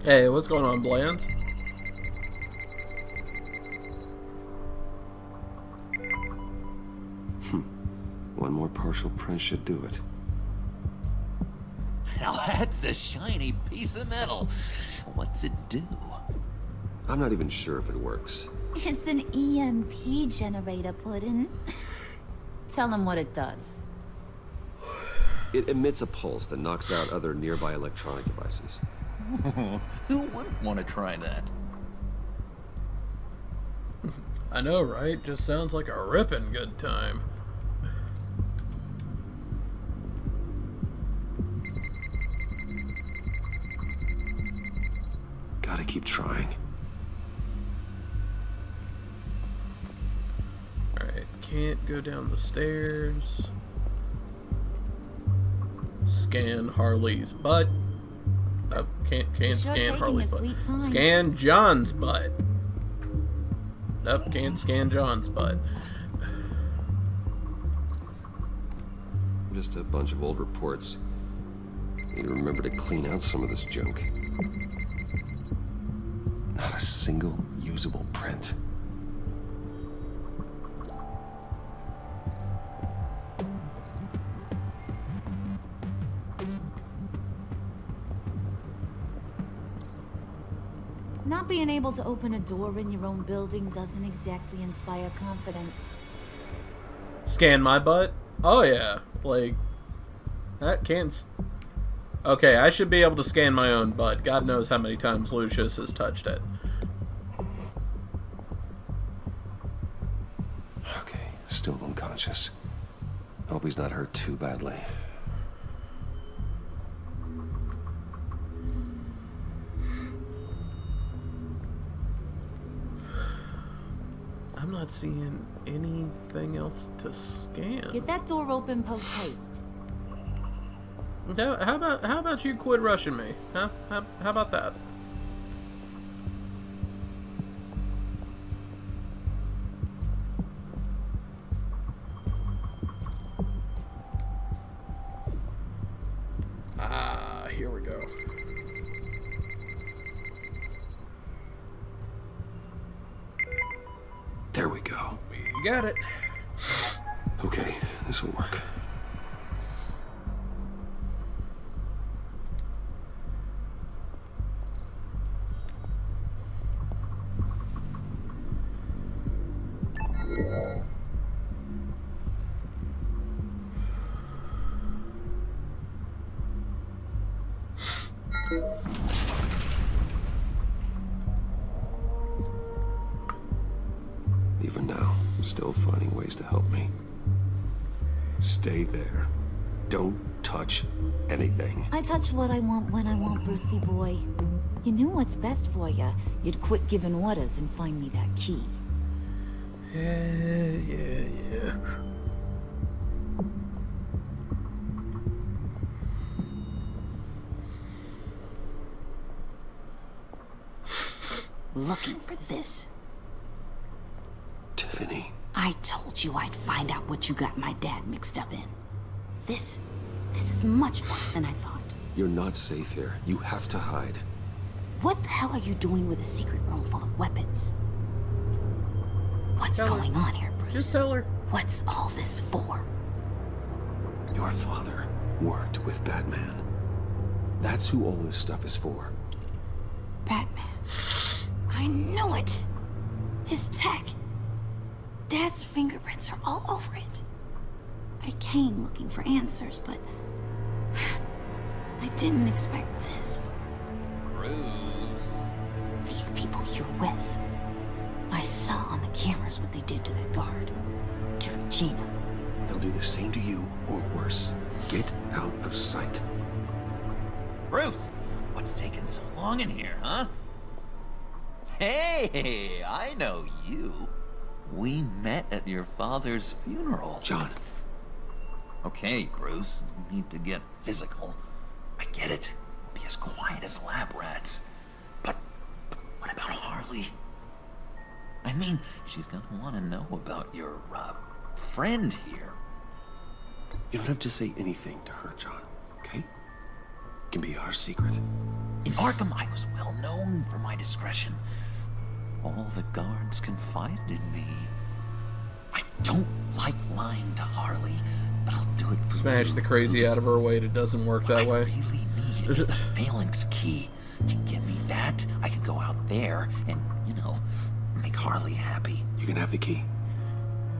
Hey, what's going on, Bland? One more partial print should do it. Now that's a shiny piece of metal. What's it do? I'm not even sure if it works. It's an EMP generator, Puddin'. Tell him what it does. It emits a pulse that knocks out other nearby electronic devices. Who wouldn't want to try that? I know, right? Just sounds like a ripping good time. keep trying. Alright, can't go down the stairs. Scan Harley's butt. Oh, can't scan Harley's butt. Scan John's butt. Nope, can't scan John's butt. Just a bunch of old reports. Need to remember to clean out some of this junk. Not a single usable print. Not being able to open a door in your own building doesn't exactly inspire confidence. Scan my butt? Oh yeah, like that can't. Okay, I should be able to scan my own butt. God knows how many times Lucius has touched it. Okay, still unconscious. Hope he's not hurt too badly. I'm not seeing anything else to scan. Get that door open post haste. How about you quit rushing me? Huh? How about that? Ah, here we go. There we go. We got it. Okay, this will work. Even now, I'm still finding ways to help me. Stay there. Don't touch anything. I touch what I want when I want, Brucey boy. You knew what's best for you. You'd quit giving orders and find me that key. Yeah. Looking for this. Tiffany. I told you I'd find out what you got my dad mixed up in. This is much worse than I thought. You're not safe here. You have to hide. What the hell are you doing with a secret room full of weapons? What's going on here, Bruce? Just tell her. What's all this for? Your father worked with Batman. That's who all this stuff is for. Batman. I knew it! His tech. Dad's fingerprints are all over it. I came looking for answers, but I didn't expect this. Bruce. These people you're with. I saw on the cameras what they did to that guard. To Regina. They'll do the same to you, or worse. Get out of sight. Bruce, what's taking so long in here, huh? Hey, I know you. We met at your father's funeral. John. Okay, Bruce, no need to get physical. I get it. Be as quiet as lab rats. But what about Harley? I mean, she's gonna want to know about your, friend here. You don't have to say anything to her, John, okay? It can be our secret. In Arkham, I was well known for my discretion. All the guards confided in me. I don't like lying to Harley, but I'll do it for Smash you, the crazy Bruce. out of her weight. It doesn't work that way. What I really need is the phalanx key. You get me that, I can go out there and, you know, make Harley happy. You can have the key.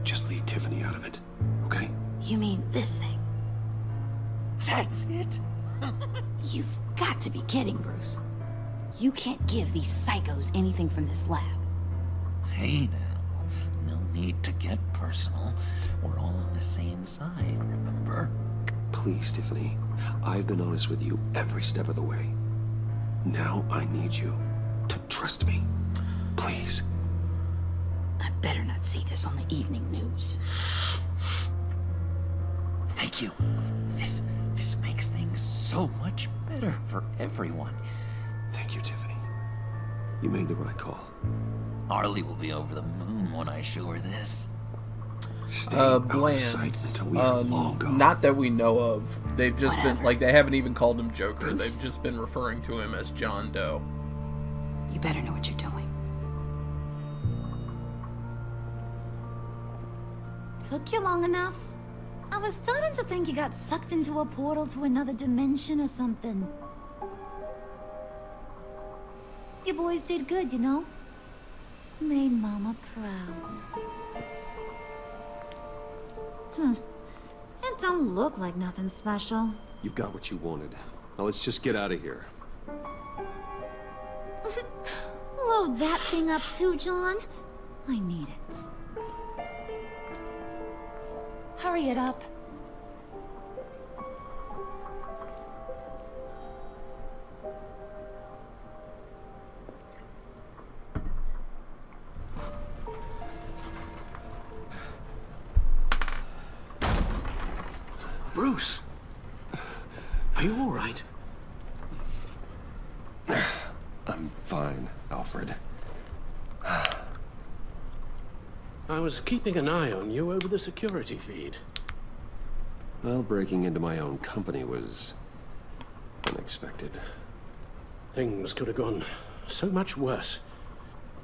Just leave Tiffany out of it, okay? You mean this thing? That's it? You've got to be kidding, Bruce. You can't give these psychos anything from this lab. Hey now, no need to get personal. We're all on the same side, remember? Please, Tiffany. I've been honest with you every step of the way. Now I need you Trust me. Please. I better not see this on the evening news. Thank you. This makes things so much better for everyone. Thank you, Tiffany. You made the right call. Harley will be over the moon when I show her this. Stay out of Bland. sight until we are long gone. Not that we know of. They've just been, like, they haven't even called him Joker. Bruce. They've just been referring to him as John Doe. You better know what you're doing. Took you long enough? I was starting to think you got sucked into a portal to another dimension or something. You boys did good, you know? Made Mama proud. It don't look like nothing special. You've got what you wanted. Now let's just get out of here. Load that thing up too, John. I need it. Hurry it up. Bruce, are you all right? I'm fine, Alfred. I was keeping an eye on you over the security feed. Well, breaking into my own company was unexpected. Things could have gone so much worse.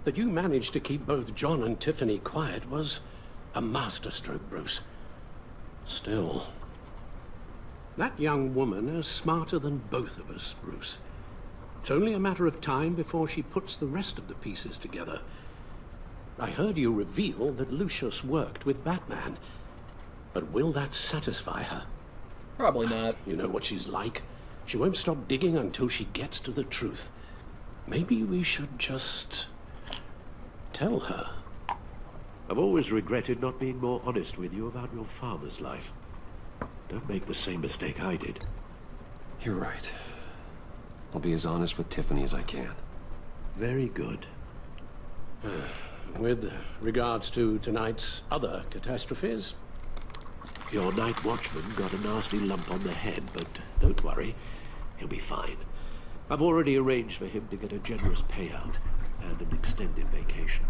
That you managed to keep both John and Tiffany quiet was a masterstroke, Bruce. Still, that young woman is smarter than both of us, Bruce. It's only a matter of time before she puts the rest of the pieces together. I heard you reveal that Lucius worked with Batman. But will that satisfy her? Probably not. You know what she's like. She won't stop digging until she gets to the truth. Maybe we should just tell her. I've always regretted not being more honest with you about your father's life. Don't make the same mistake I did. You're right. I'll be as honest with Tiffany as I can. Very good. With regards to tonight's other catastrophes? Your night watchman got a nasty lump on the head, but don't worry. He'll be fine. I've already arranged for him to get a generous payout and an extended vacation.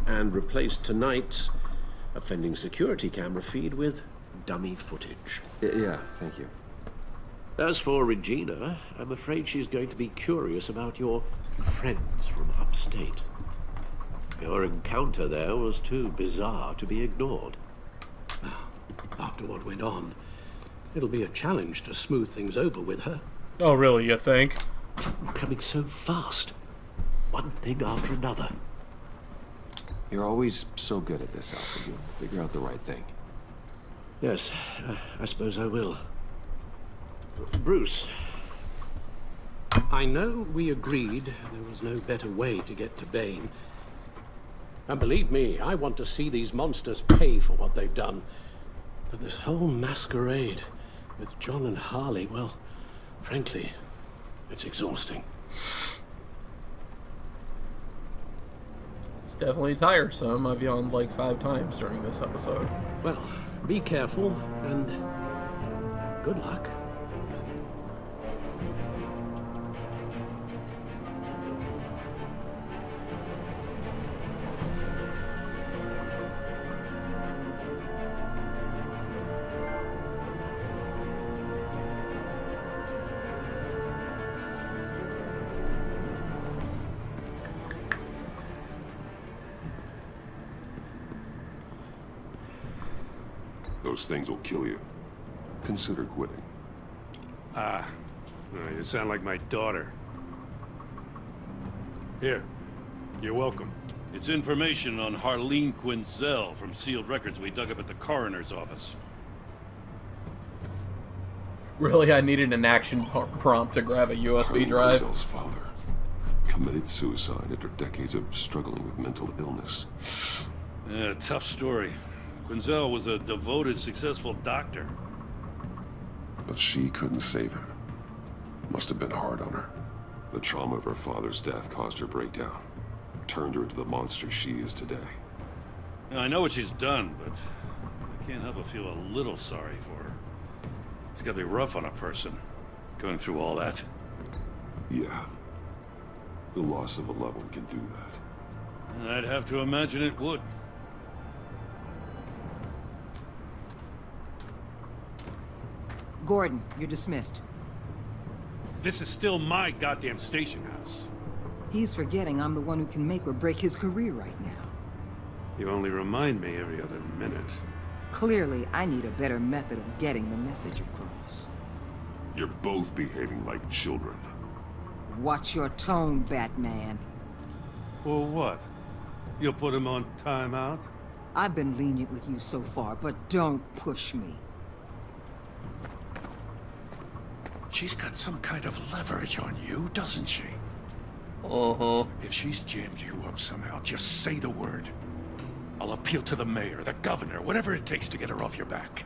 And replaced tonight's offending security camera feed with dummy footage. Yeah, thank you. As for Regina, I'm afraid she's going to be curious about your friends from upstate. Your encounter there was too bizarre to be ignored. After what went on, it'll be a challenge to smooth things over with her. Oh, really, you think? Coming so fast. One thing after another. You're always so good at this, Alfred. You'll figure out the right thing. Yes, I suppose I will. Bruce. I know we agreed there was no better way to get to Bane. And believe me, I want to see these monsters pay for what they've done. But this whole masquerade with John and Harley, well, frankly, it's exhausting. It's definitely tiresome. I've yawned like 5 times during this episode. Well, be careful and good luck. Those things will kill you. Consider quitting. You sound like my daughter. Here, you're welcome. It's information on Harleen Quinzel from sealed records we dug up at the coroner's office. Really, I needed an action prompt to grab a USB drive. Quinzel's father committed suicide after decades of struggling with mental illness. Yeah, tough story. Quinzel was a devoted, successful doctor. But she couldn't save him. Must have been hard on her. The trauma of her father's death caused her breakdown. Turned her into the monster she is today. Now, I know what she's done, but I can't help but feel a little sorry for her. It's gotta be rough on a person, going through all that. Yeah. The loss of a loved one can do that. I'd have to imagine it would. Gordon, you're dismissed. This is still my goddamn station house. He's forgetting I'm the one who can make or break his career right now. You only remind me every other minute. Clearly, I need a better method of getting the message across. You're both behaving like children. Watch your tone, Batman. Well, what? You'll put him on timeout? I've been lenient with you so far, but don't push me. She's got some kind of leverage on you, doesn't she? Uh-huh. If she's jammed you up somehow, just say the word. I'll appeal to the mayor, the governor, whatever it takes to get her off your back.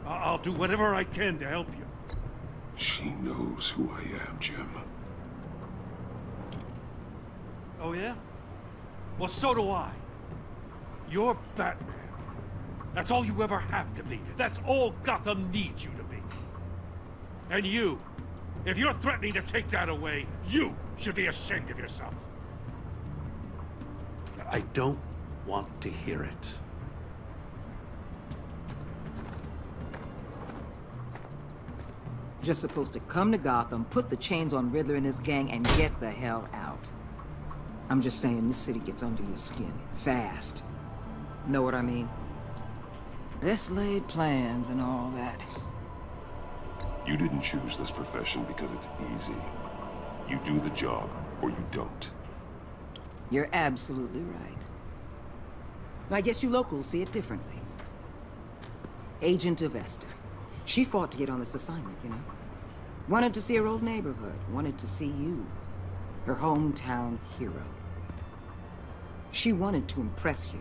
I'll do whatever I can to help you. She knows who I am, Jim. Oh, yeah? Well, so do I. You're Batman. That's all you ever have to be. That's all Gotham needs you to be. And you, if you're threatening to take that away, you should be ashamed of yourself. I don't want to hear it. Just supposed to come to Gotham, put the chains on Riddler and his gang, and get the hell out. I'm just saying, this city gets under your skin. Fast. Know what I mean? Best laid plans and all that. You didn't choose this profession because it's easy. You do the job, or you don't. You're absolutely right. I guess you locals see it differently. Agent of Esther. She fought to get on this assignment, you know? Wanted to see her old neighborhood. Wanted to see you. Her hometown hero. She wanted to impress you.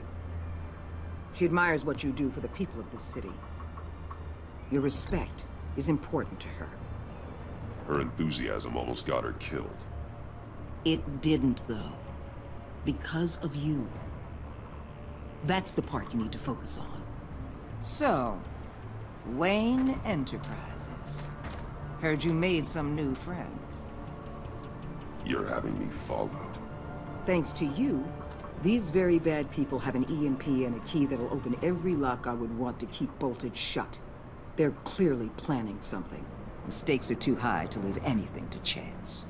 She admires what you do for the people of this city. Your respect is important to her. Her enthusiasm almost got her killed. It didn't, though. Because of you. That's the part you need to focus on. So, Wayne Enterprises. Heard you made some new friends. You're having me followed. Thanks to you, these very bad people have an EMP and a key that'll open every lock I would want to keep bolted shut. They're clearly planning something. The stakes are too high to leave anything to chance.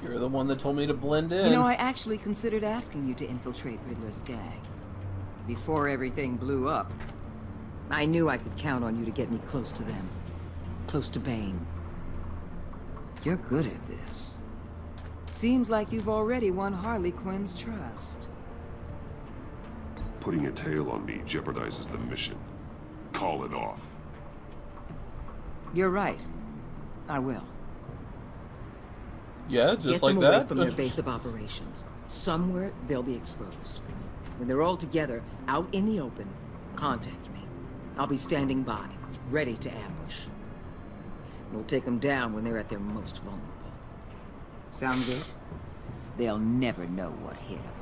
You're the one that told me to blend in. You know, I actually considered asking you to infiltrate Riddler's gang. Before everything blew up, I knew I could count on you to get me close to them. Close to Bane. You're good at this. Seems like you've already won Harley Quinn's trust. Putting a tail on me jeopardizes the mission. Call it off. You're right. I will. Yeah, just Get like them that? away from their base of operations. Somewhere they'll be exposed. When they're all together, out in the open, contact me. I'll be standing by, ready to ambush. We'll take them down when they're at their most vulnerable. Sound good? They'll never know what hit them.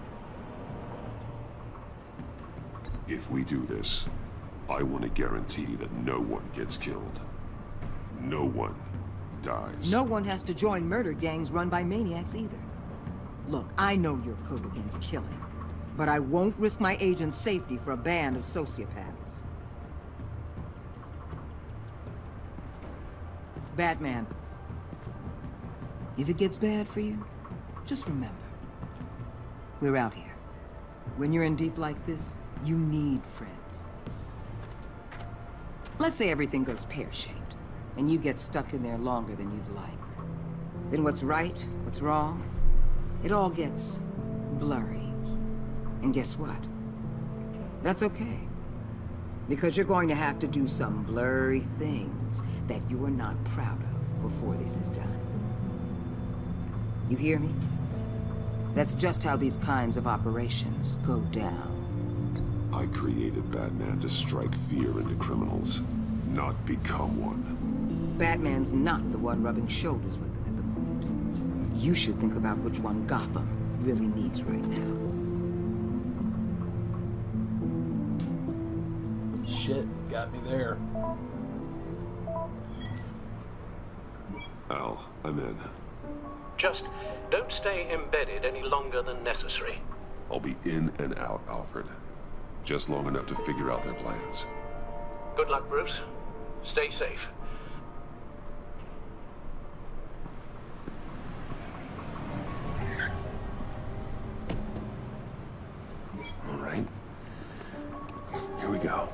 If we do this, I want to guarantee that no one gets killed. No one dies. No one has to join murder gangs run by maniacs either. Look, I know your code against killing, but I won't risk my agent's safety for a band of sociopaths. Batman, if it gets bad for you, just remember, we're out here. When you're in deep like this, you need friends. Let's say everything goes pear-shaped, and you get stuck in there longer than you'd like. Then what's right, what's wrong, it all gets blurry. And guess what? That's okay. Because you're going to have to do some blurry things that you are not proud of before this is done. You hear me? That's just how these kinds of operations go down. I created Batman to strike fear into criminals, not become one. Batman's not the one rubbing shoulders with them at the moment. You should think about which one Gotham really needs right now. Shit, got me there. Al, I'm in. Just don't stay embedded any longer than necessary. I'll be in and out, Alfred. Just long enough to figure out their plans. Good luck, Bruce. Stay safe. All right. Here we go.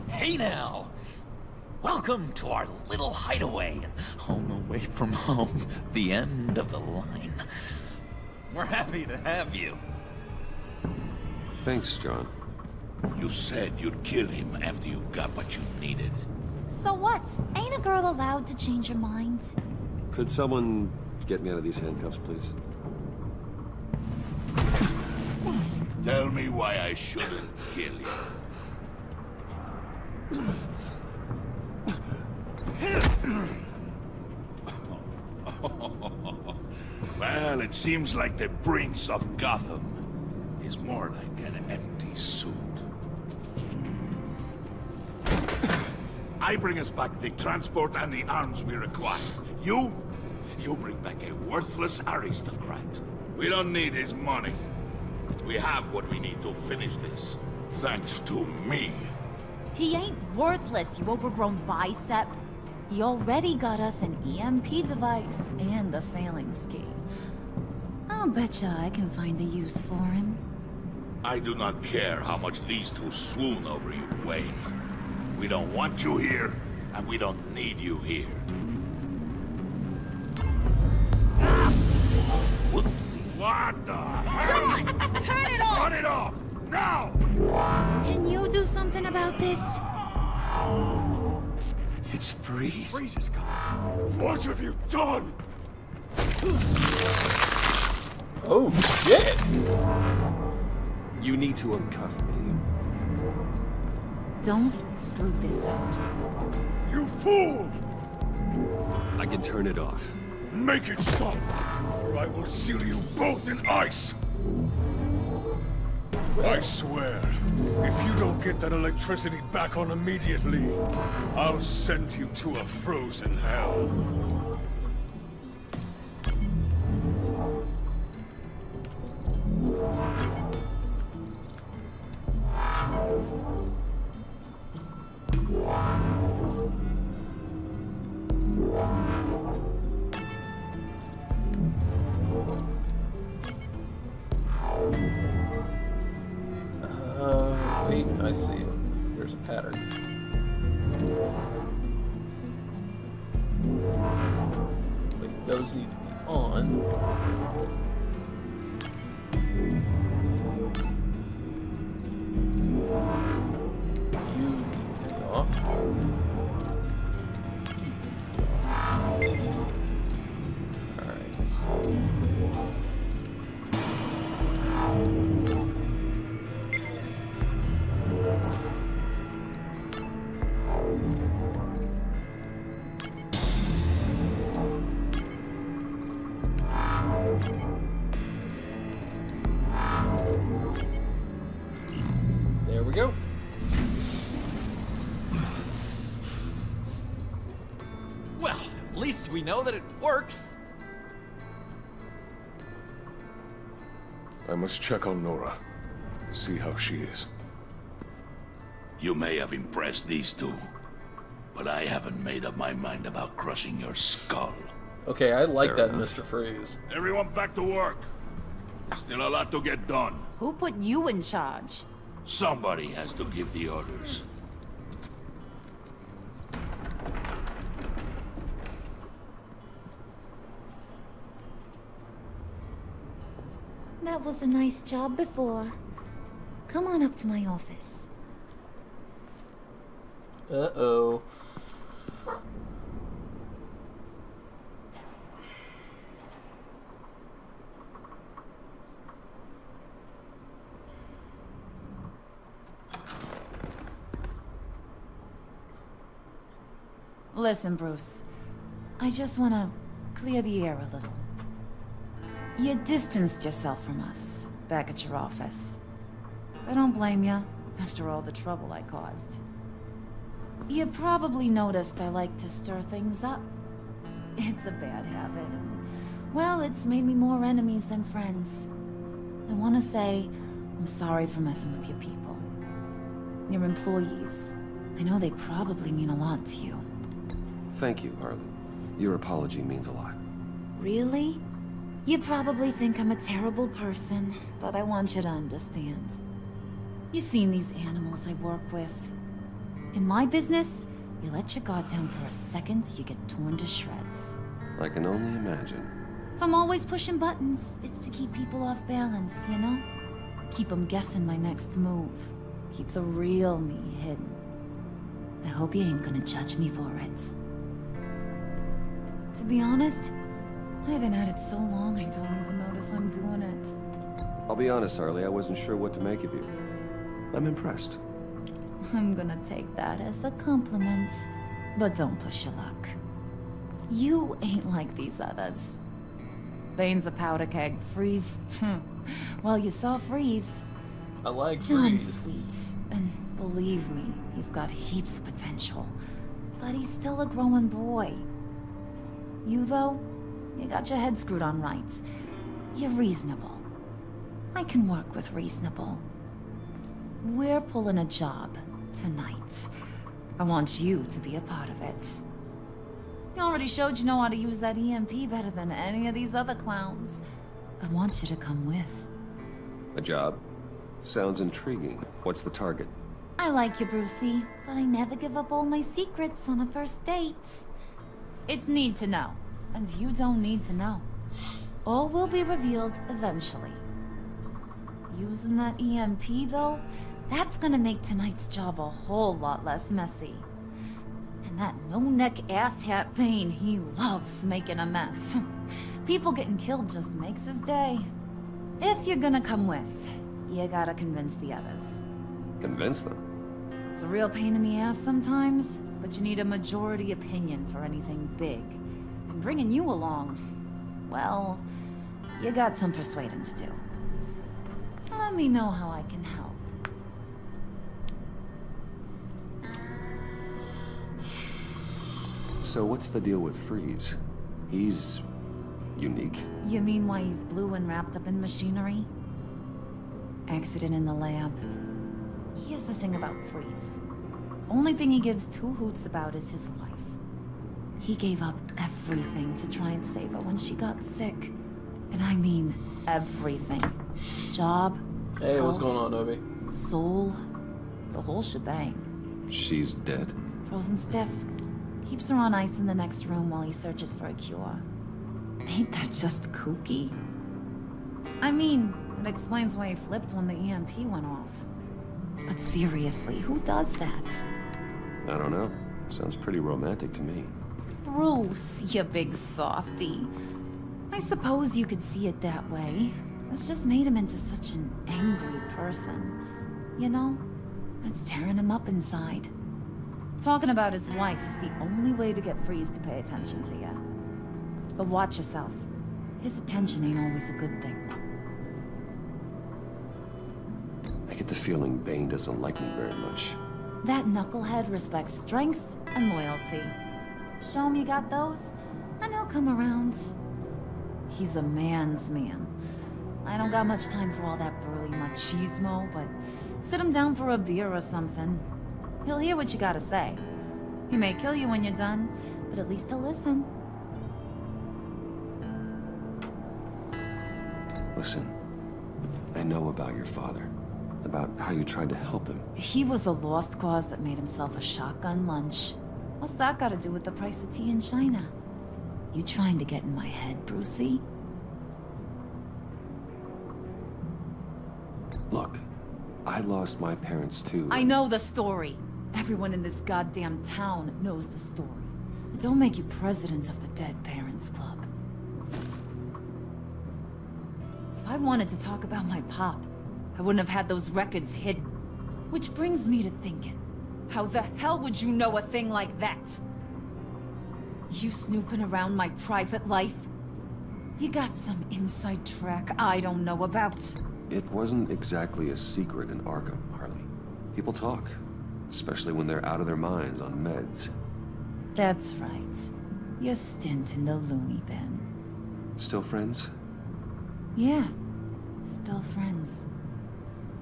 Hey now! Welcome to our little hideaway, home away from home, the end of the line. We're happy to have you. Thanks, John. You said you'd kill him after you got what you needed. So what? Ain't a girl allowed to change her mind? Could someone get me out of these handcuffs, please? Tell me why I shouldn't kill you. Well, it seems like the Prince of Gotham is more like an empty suit. I bring us back the transport and the arms we require. You bring back a worthless aristocrat. We don't need his money. We have what we need to finish this, thanks to me. He ain't worthless, you overgrown bicep. He already got us an EMP device and the phalanx key. I'll betcha I can find a use for him. I do not care how much these two swoon over you, Wayne. We don't want you here, and we don't need you here. Whoopsie. What the hell? John, turn it off! Turn it off! Now! Can you do something about this? It's Freeze. Freeze is coming. What have you done? Oh, shit! You need to uncuff me. Don't screw this up. You fool! I can turn it off. Make it stop, or I will seal you both in ice! I swear, if you don't get that electricity back on immediately, I'll send you to a frozen hell. Wait, I see it. There's a pattern. Wait, those need to be on. You need to be off. There we go. Well, at least we know that it works. I must check on Nora. See how she is. You may have impressed these two, but I haven't made up my mind about crushing your skull. Okay, I like Fair that, enough. Mr. Freeze. Everyone back to work. There's still a lot to get done. Who put you in charge? Somebody has to give the orders. was a nice job before. Come on up to my office. Uh-oh. Listen, Bruce. I just want to clear the air a little. You distanced yourself from us back at your office. I don't blame you, after all the trouble I caused. You probably noticed I like to stir things up. It's a bad habit. Well, it's made me more enemies than friends. I want to say I'm sorry for messing with your people. Your employees. I know they probably mean a lot to you. Thank you, Harley. Your apology means a lot. Really? You probably think I'm a terrible person, but I want you to understand. You've seen these animals I work with. In my business, you let your guard down for a second, you get torn to shreds. I can only imagine. If I'm always pushing buttons, it's to keep people off balance, you know? Keep them guessing my next move. Keep the real me hidden. I hope you ain't gonna judge me for it. To be honest, I've been at it so long I don't even notice I'm doing it. I'll be honest, Harley, I wasn't sure what to make of you. I'm impressed. I'm gonna take that as a compliment, but don't push your luck. You ain't like these others. Bane's a powder keg. Freeze. Well, you saw Freeze. I like John's Freeze. sweet, and believe me, he's got heaps of potential. But he's still a growing boy. You, though, you got your head screwed on right. You're reasonable. I can work with reasonable. We're pulling a job tonight. I want you to be a part of it. You already showed you know how to use that EMP better than any of these other clowns. I want you to come with. A job? Sounds intriguing. What's the target? I like you, Brucey, but I never give up all my secrets on a first date. It's need to know, and you don't need to know. All will be revealed eventually. Using that EMP, though, that's gonna make tonight's job a whole lot less messy. And that no-neck asshat Bane, he loves making a mess. People getting killed just makes his day. If you're gonna come with, you gotta convince the others. Convince them? It's a real pain in the ass sometimes, but you need a majority opinion for anything big. And bringing you along, well, you got some persuading to do. Let me know how I can help. So what's the deal with Freeze? He's unique. You mean why he's blue and wrapped up in machinery? Accident in the lab. Here's the thing about Freeze. Only thing he gives two hoots about is his wife. He gave up everything to try and save her when she got sick. And I mean everything. Job, Hey, health, what's going on, Obi? soul, the whole shebang. She's dead? Frozen stiff. Keeps her on ice in the next room while he searches for a cure. Ain't that just kooky? I mean, it explains why he flipped when the EMP went off. But seriously, who does that? I don't know. Sounds pretty romantic to me. Bruce, you big softy. I suppose you could see it that way. It's just made him into such an angry person. You know? It's tearing him up inside. Talking about his wife is the only way to get Freeze to pay attention to you. But watch yourself. His attention ain't always a good thing. I get the feeling Bane doesn't like me very much. That knucklehead respects strength and loyalty. Show him you got those, and he'll come around. He's a man's man. I don't got much time for all that burly machismo, but sit him down for a beer or something. He'll hear what you gotta say. He may kill you when you're done, but at least he'll listen. Listen, I know about your father. About how you tried to help him. He was a lost cause that made himself a shotgun lunch. What's that got to do with the price of tea in China? You trying to get in my head, Brucey? Look, I lost my parents too. I know the story. Everyone in this goddamn town knows the story. But don't make you president of the Dead Parents Club. If I wanted to talk about my pop, I wouldn't have had those records hidden. Which brings me to thinking, how the hell would you know a thing like that? You snooping around my private life? You got some inside track I don't know about. It wasn't exactly a secret in Arkham, Harley. People talk, especially when they're out of their minds on meds. That's right. Your stint in the loony bin. Still friends? Yeah, still friends.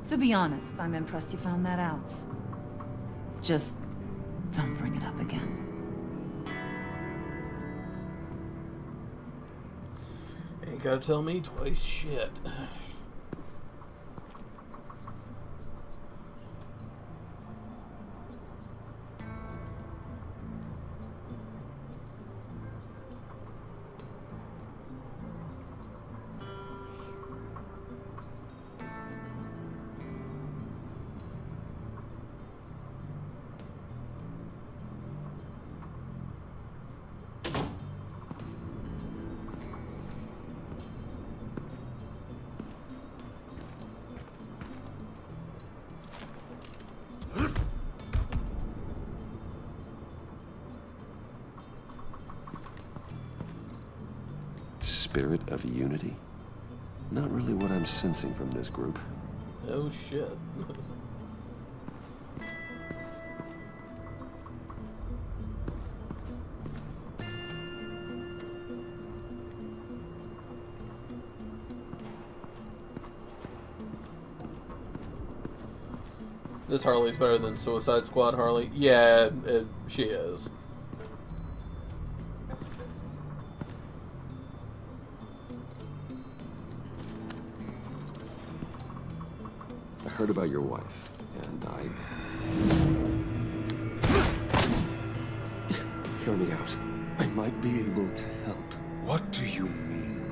To be honest, I'm impressed you found that out. Just don't bring it up again. Ain't gotta tell me twice, shit. Spirit of unity? Not really what I'm sensing from this group. Oh shit. This Harley's better than Suicide Squad Harley. Yeah, she is. I heard about your wife, and hear me out. I might be able to help. What do you mean?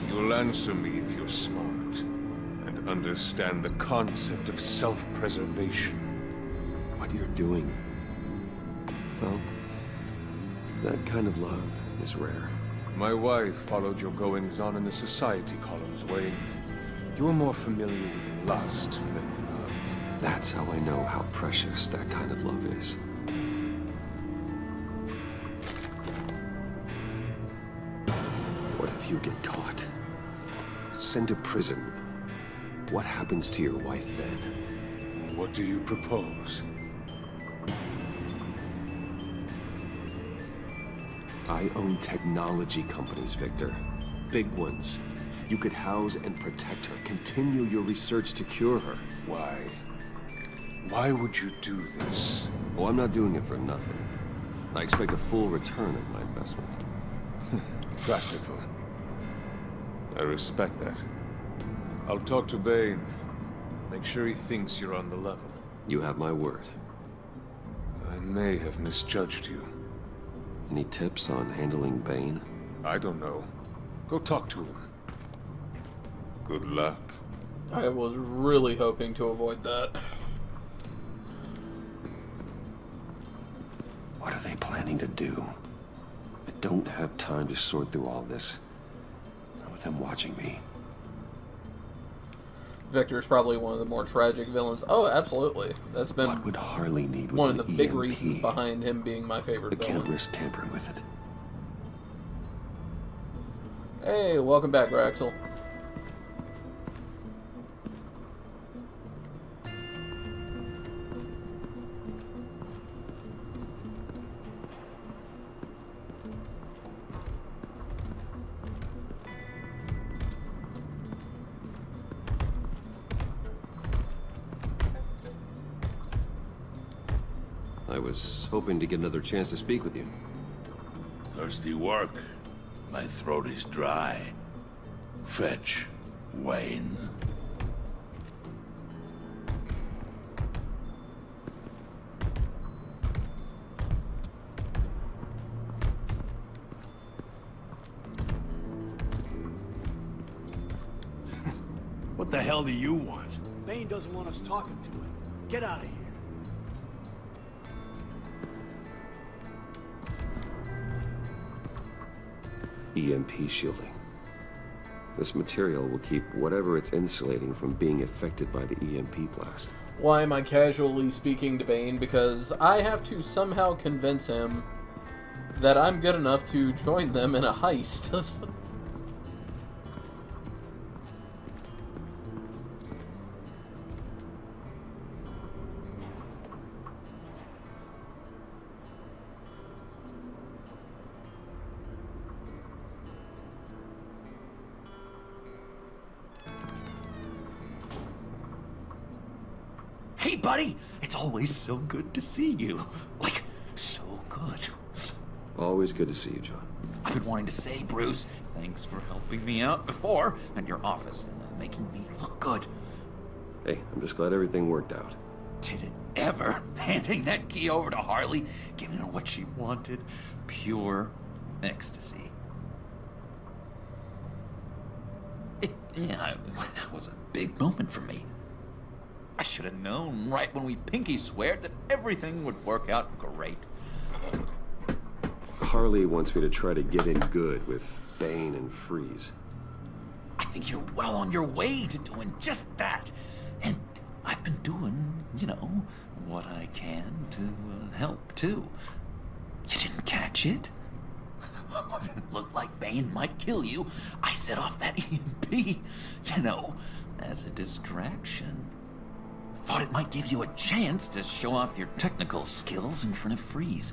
You'll answer me if you're smart and understand the concept of self-preservation. What you're doing, well, that kind of love is rare. My wife followed your goings-on in the society columns, Wayne. You're more familiar with lust than love. That's how I know how precious that kind of love is. What if you get caught? Sent to prison. What happens to your wife then? What do you propose? I own technology companies, Victor. Big ones. You could house and protect her. Continue your research to cure her. Why? Why would you do this? Oh, I'm not doing it for nothing. I expect a full return of my investment. Practical. I respect that. I'll talk to Bane. Make sure he thinks you're on the level. You have my word. I may have misjudged you. Any tips on handling Bane? I don't know. Go talk to him. Good luck. I was really hoping to avoid that. What are they planning to do? I don't have time to sort through all this. Not with them watching me. Victor's probably one of the more tragic villains. Oh, absolutely. That's been What would Harley need with one of the big EMP? reasons behind him being my favorite I villain. can't risk tampering with it. Hey, welcome back, Raxel. I was hoping to get another chance to speak with you. Thirsty work. My throat is dry. Fetch, Wayne. What the hell do you want? Bane doesn't want us talking to him. Get out of here. EMP shielding. This material will keep whatever it's insulating from being affected by the EMP blast. Why am I casually speaking to Bane? Because I have to somehow convince him that I'm good enough to join them in a heist. Hey, buddy! It's always so good to see you. Like, so good. Always good to see you, John. I've been wanting to say, Bruce, thanks for helping me out before at your office and making me look good. Hey, I'm just glad everything worked out. Did it ever? Handing that key over to Harley, giving her what she wanted. Pure ecstasy. It was a big moment for me. I should have known right when we pinky sweared that everything would work out great. Harley wants me to try to get in good with Bane and Freeze. I think you're well on your way to doing just that. And I've been doing, what I can to help, too. You didn't catch it? When it looked like Bane might kill you, I set off that EMP, as a distraction. Thought it might give you a chance to show off your technical skills in front of Freeze.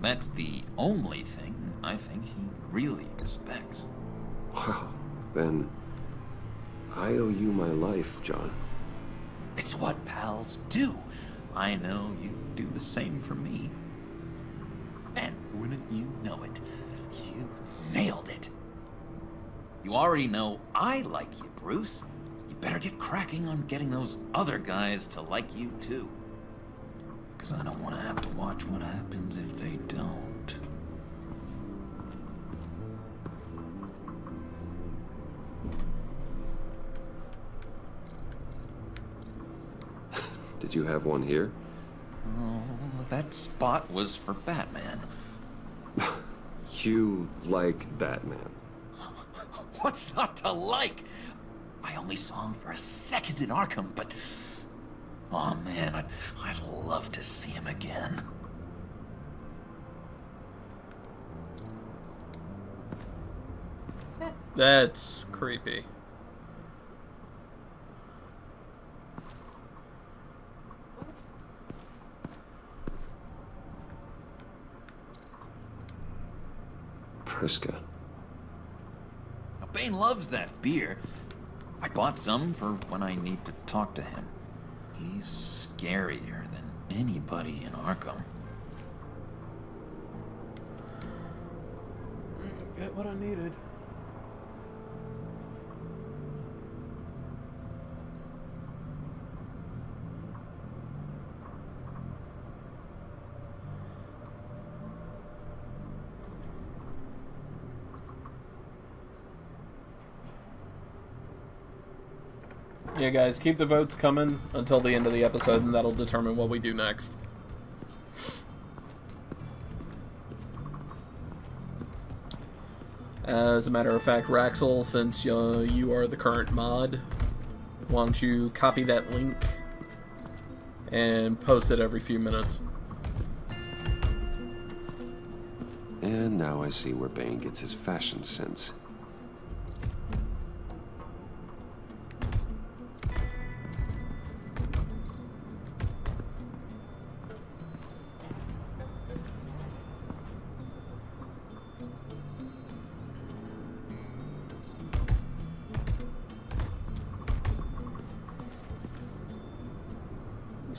That's the only thing I think he really respects. Well, then I owe you my life, John. It's what pals do. I know you do the same for me. And wouldn't you know it, you nailed it. You already know I like you, Bruce. You better get cracking on getting those other guys to like you too. Because I don't want to have to watch what happens if they don't. Did you have one here? Oh, that spot was for Batman. You like Batman? What's not to like? I only saw him for a second in Arkham, but... oh man, I'd love to see him again. That's creepy. Priska. Now, Bane loves that beer. I bought some for when I need to talk to him. He's scarier than anybody in Arkham. Get what I needed. Yeah, guys, keep the votes coming until the end of the episode, and that'll determine what we do next. As a matter of fact, Raxel, since you are the current mod, why don't you copy that link and post it every few minutes. And now I see where Bane gets his fashion sense.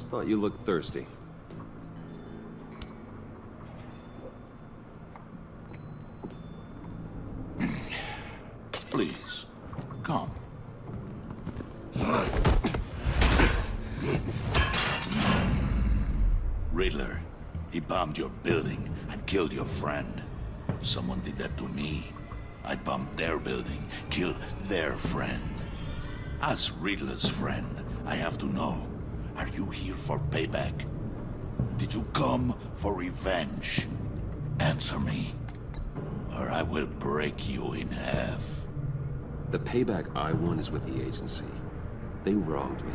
Thought you looked thirsty. Please, come. Riddler, he bombed your building and killed your friend. Someone did that to me. I'd bomb their building, kill their friend. As Riddler's friend, I have to know, are you here for payback? Did you come for revenge? Answer me, or I will break you in half. The payback I want is with the agency. They wronged me,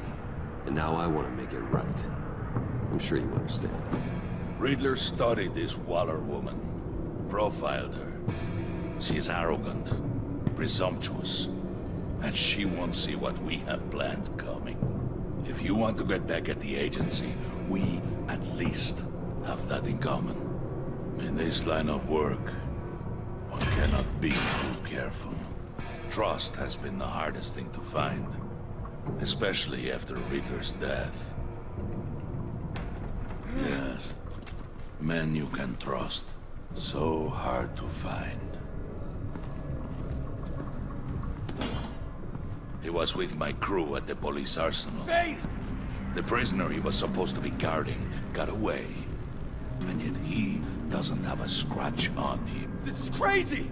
and now I want to make it right. I'm sure you understand. Riddler studied this Waller woman, profiled her. She is arrogant, presumptuous, and she won't see what we have planned coming. If you want to get back at the agency, we at least have that in common. In this line of work, one cannot be too careful. Trust has been the hardest thing to find, especially after Riddler's death. Yes, men you can trust, so hard to find. He was with my crew at the police arsenal. Bane! The prisoner he was supposed to be guarding got away. And yet he doesn't have a scratch on him. This is crazy!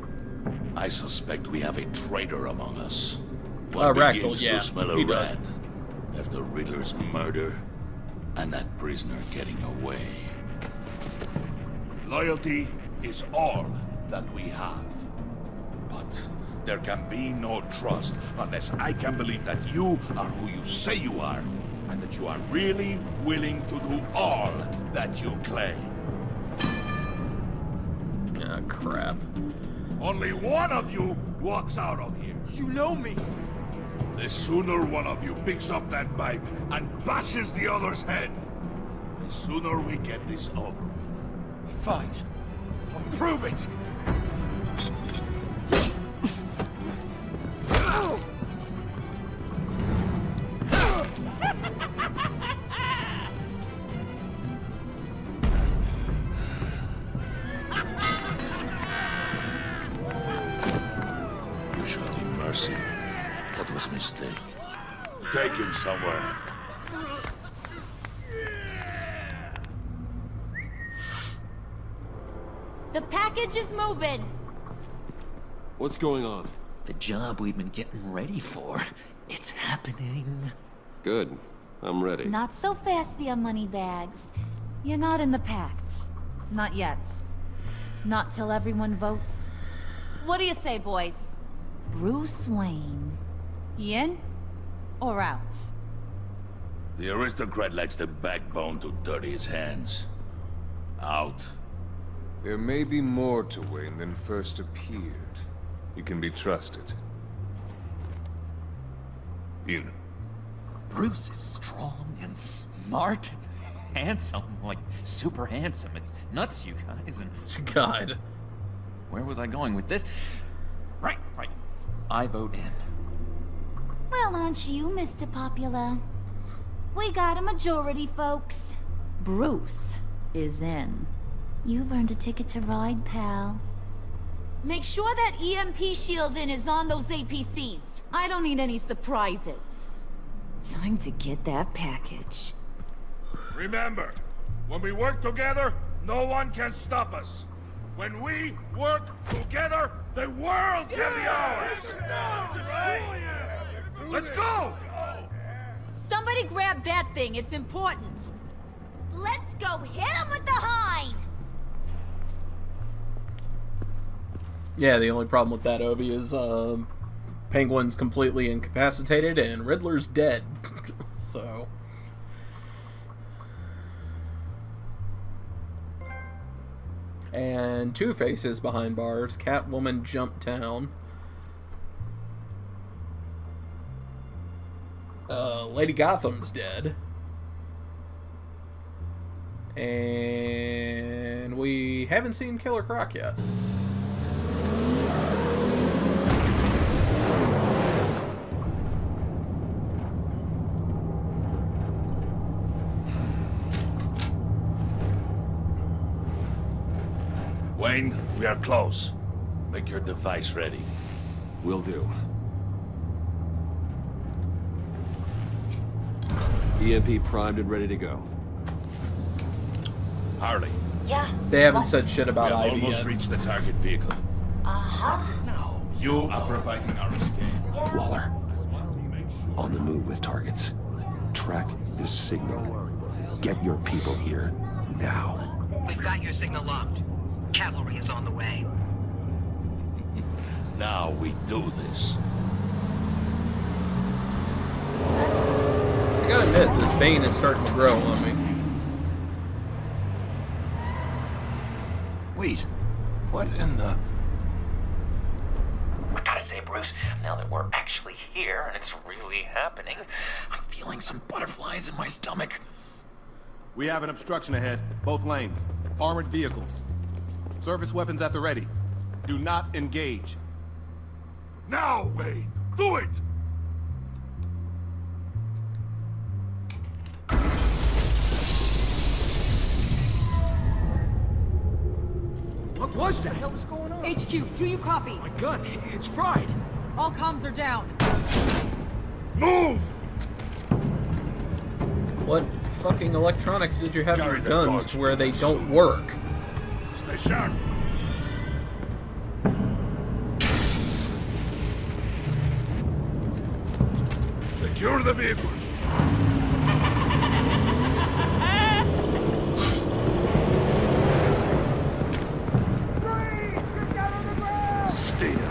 I suspect we have a traitor among us. One Raxel, begins yeah, to smell a he rat does. after Riddler's murder and that prisoner getting away. Loyalty is all that we have. But there can be no trust unless I can believe that you are who you say you are, and that you are really willing to do all that you claim. Ah, crap. Only one of you walks out of here. You know me! The sooner one of you picks up that pipe and bashes the other's head, the sooner we get this over with. Fine. I'll prove it! You showed him mercy. That was a mistake. Take him somewhere. The package is moving. What's going on? The job we've been getting ready for. It's happening. Good. I'm ready. Not so fast, there, moneybags. You're not in the Pact. Not yet. Not till everyone votes. What do you say, boys? Bruce Wayne. In or out? The aristocrat lacks the backbone to dirty his hands. Out. There may be more to Wayne than first appeared. You can be trusted. In. Bruce is strong and smart and handsome, like super handsome. It's nuts, you guys. And God. Where was I going with this? Right. I vote in. Well, aren't you, Mr. Popular? We got a majority, folks. Bruce is in. You've earned a ticket to ride, pal. Make sure that EMP shielding is on those APCs. I don't need any surprises. Time to get that package. Remember, when we work together, no one can stop us. When we work together, the world can be ours! Let's go! Somebody grab that thing, it's important. Let's go hit him with the hind! Yeah, the only problem with that, Obi, is Penguin's completely incapacitated and Riddler's dead. So... And Two-Face is behind bars. Catwoman jumped town. Lady Gotham's dead. And we haven't seen Killer Croc yet. Wayne, we are close. Make your device ready. Will do. EMP primed and ready to go. Harley. Yeah? They haven't said shit about We have Ivy almost yet. reached the target vehicle. Uh-huh. No, you are providing our escape. Yeah. Waller. I just want to make sure On the move with targets. Track this signal. Get your people here, now. We've got your signal locked. Cavalry is on the way. Now we do this. I gotta admit, this Bane is starting to grow on me. Wait, what in the... I gotta say, Bruce, now that we're actually here and it's really happening, I'm feeling some butterflies in my stomach. We have an obstruction ahead, both lanes. Armored vehicles. Service weapons at the ready. Do not engage. Now, Wayne! Do it! What was that? What the hell's going on? HQ, do you copy? My gun, it's fried. All comms are down. Move! What fucking electronics did you have in your guns to where they don't work? Stay sharp. Secure the vehicle. Stay down.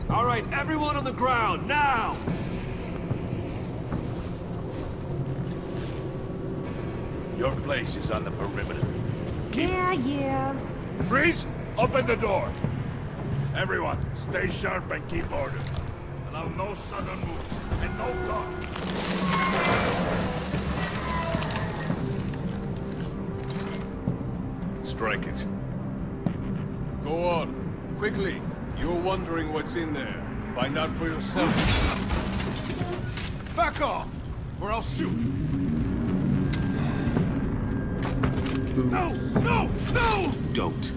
All right, everyone on the ground, now! Your place is on the perimeter. Yeah. Freeze! Open the door! Everyone, stay sharp and keep order. Allow no sudden moves, and no talk. Strike it. Go on. Quickly. You're wondering what's in there. Find out for yourself. Back off, or I'll shoot. No! No! No! Don't.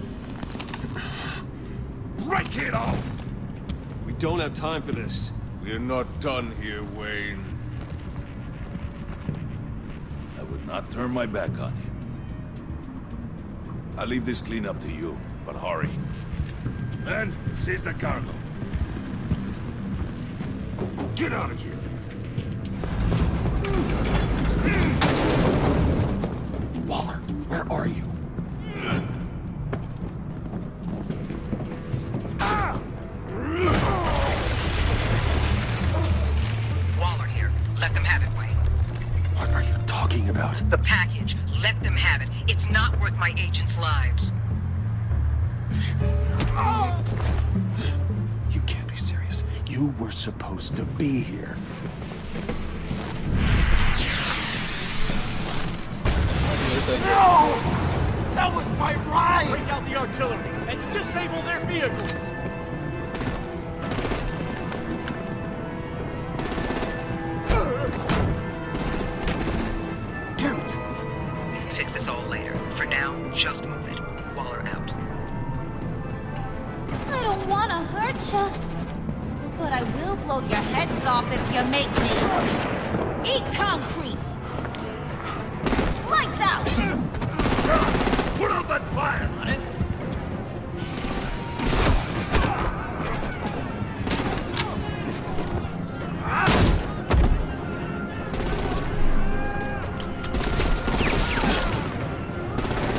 Break it all! We don't have time for this. We're not done here, Wayne. I would not turn my back on him. I'll leave this cleanup to you, but hurry. Men, seize the cargo. Get out of here! Waller, where are you? Waller here. Let them have it, Wayne. What are you talking about? The package. Let them have it. It's not worth my agents' lives. You can't be serious. You were supposed to be here. No! That was my ride! Bring out the artillery and disable their vehicles! Damn it! Fix this all later. For now, just move it. Waller out. I don't want to hurt you, but I will blow your heads off if you make me. Eat concrete! Lights out! Put out that fire! On it.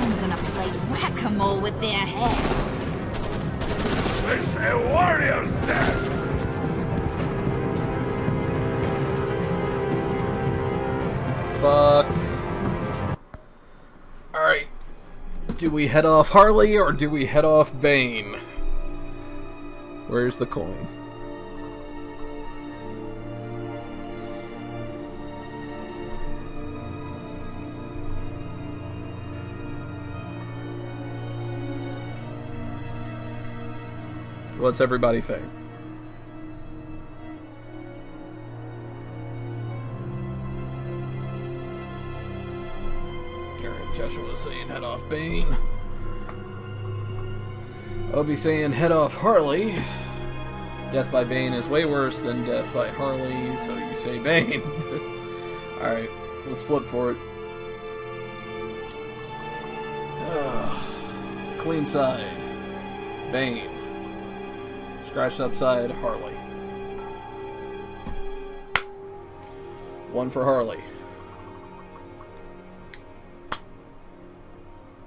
I'm gonna play whack-a-mole with their heads. It's a warrior's death! Fuck. Alright. Do we head off Harley or do we head off Bane? Where's the coin? What's everybody think? Alright, Joshua's saying head off Bane. I'll be saying head off Harley. Death by Bane is way worse than death by Harley, so you say Bane. Alright, let's flip for it. Clean side, Bane. Scratched upside, Harley. 1 for Harley.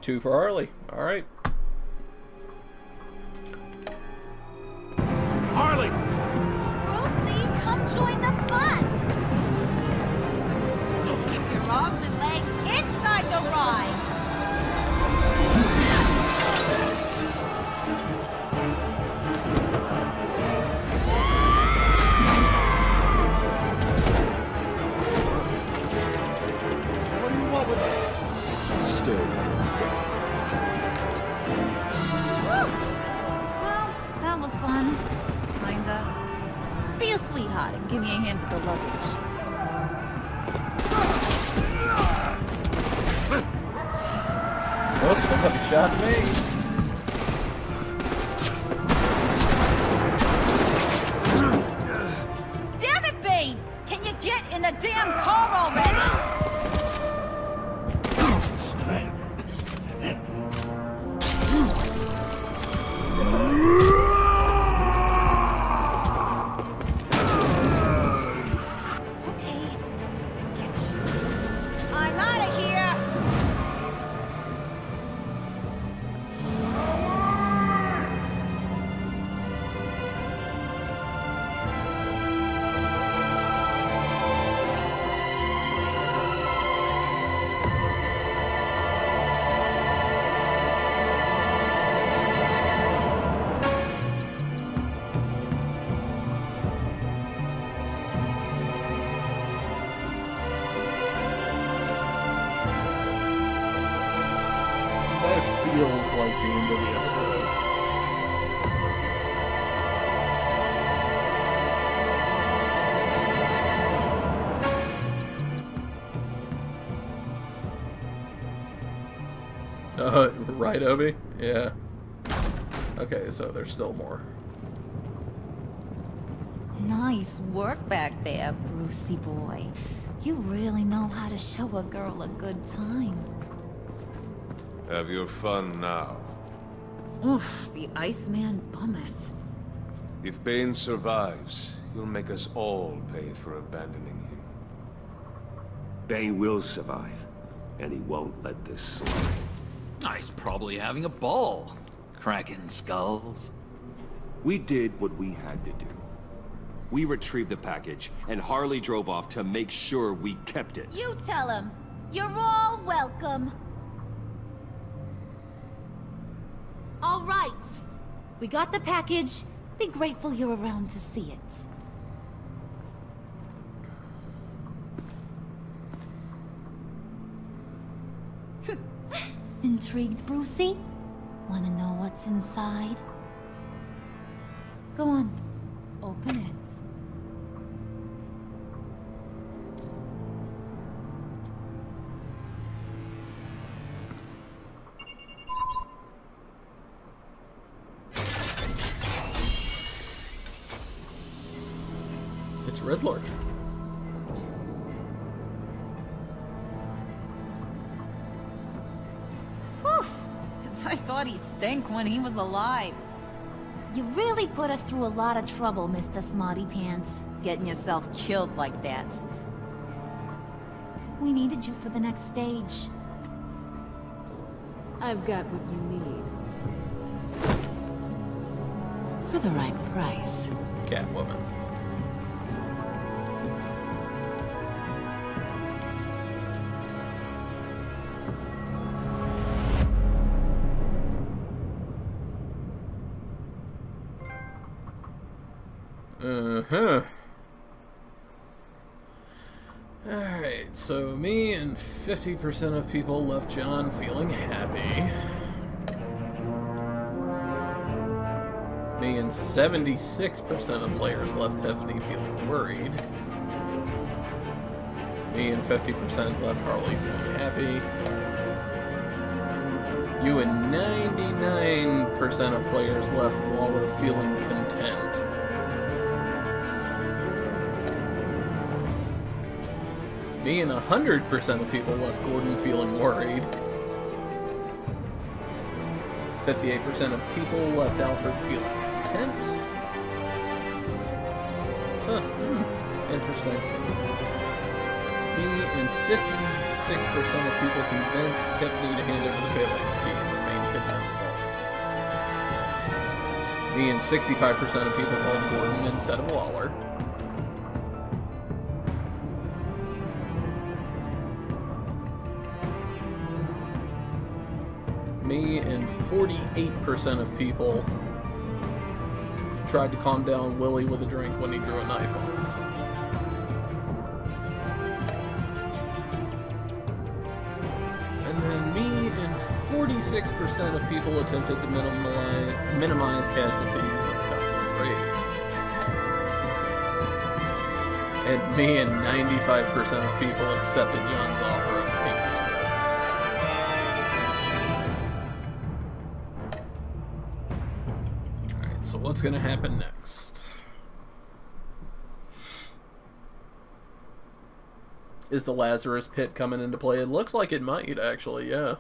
2 for Harley. Alright. Harley! Brucey, come join the fun! Keep your arms and legs inside the ride! What do you want with us? Still Well, that was fun. Kinda. Be a sweetheart and give me a hand with the luggage. Oh, somebody shot me. Damn it, Bane! Can you get in the damn car already? I'm out of here! That feels like the end of the episode. Right, Obi? Yeah. Okay, so there's still more. Nice work back there, Brucey boy. You really know how to show a girl a good time. Have your fun now. Oof, the Iceman bummeth. If Bane survives, you'll make us all pay for abandoning him. Bane will survive, and he won't let this slide. He's probably having a ball, cracking skulls. We did what we had to do. We retrieved the package, and Harley drove off to make sure we kept it. You tell him. You're all welcome. All right. We got the package. Be grateful you're around to see it. Intrigued, Brucey? Want to know what's inside? Go on. Open it. It's Riddler. Whew. I thought he stank when he was alive. You really put us through a lot of trouble, Mr. Smarty Pants, getting yourself killed like that. We needed you for the next stage. I've got what you need. For the right price. Catwoman. Uh-huh. Alright, so me and 50% of people left John feeling happy. Me and 76% of players left Tiffany feeling worried. Me and 50% left Harley feeling happy. You and 99% of players left Waller feeling content. Me and 100% of people left Gordon feeling worried. 58% of people left Alfred feeling content. Huh, interesting. Me and 56% of people convinced Tiffany to hand over the phalanx key and remain hidden in the vault. Me and 65% of people called Gordon instead of Waller. Me and 48% of people tried to calm down Willie with a drink when he drew a knife on us. And then me and 46% of people attempted to minimize casualties of Cutler Raid. And me and 95% of people accepted John's offer of pinky sweat. Alright, so what's gonna happen next? Is the Lazarus Pit coming into play? It looks like it might, actually, yeah.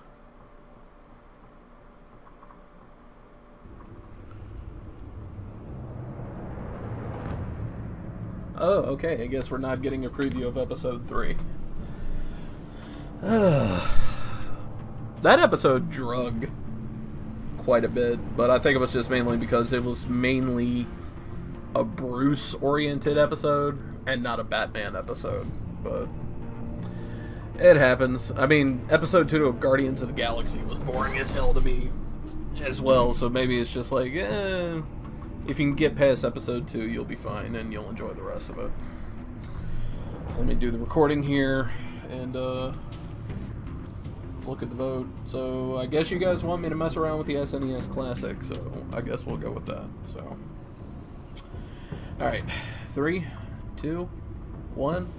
Oh, okay, I guess we're not getting a preview of episode 3. That episode drug quite a bit, but I think it was just mainly because it was mainly a Bruce-oriented episode and not a Batman episode, but it happens. I mean, episode 2 of Guardians of the Galaxy was boring as hell to me as well, so maybe it's just like, if you can get past episode 2, you'll be fine, and you'll enjoy the rest of it. So let me do the recording here, and let's look at the vote. So I guess you guys want me to mess around with the SNES Classic, so I guess we'll go with that. So, alright, 3, 2, 1.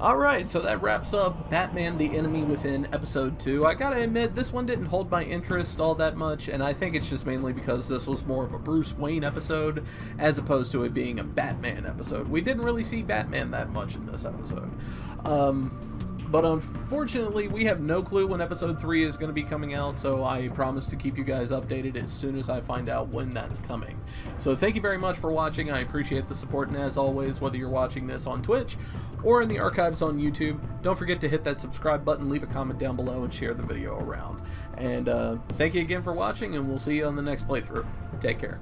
Alright, so that wraps up Batman the Enemy Within Episode 2. I gotta admit, this one didn't hold my interest all that much, and I think it's just mainly because this was more of a Bruce Wayne episode, as opposed to it being a Batman episode. We didn't really see Batman that much in this episode. But unfortunately, we have no clue when Episode 3 is going to be coming out, so I promise to keep you guys updated as soon as I find out when that's coming. So thank you very much for watching. I appreciate the support, and as always, whether you're watching this on Twitch or in the archives on YouTube, don't forget to hit that subscribe button, leave a comment down below, and share the video around. And thank you again for watching, and we'll see you on the next playthrough. Take care.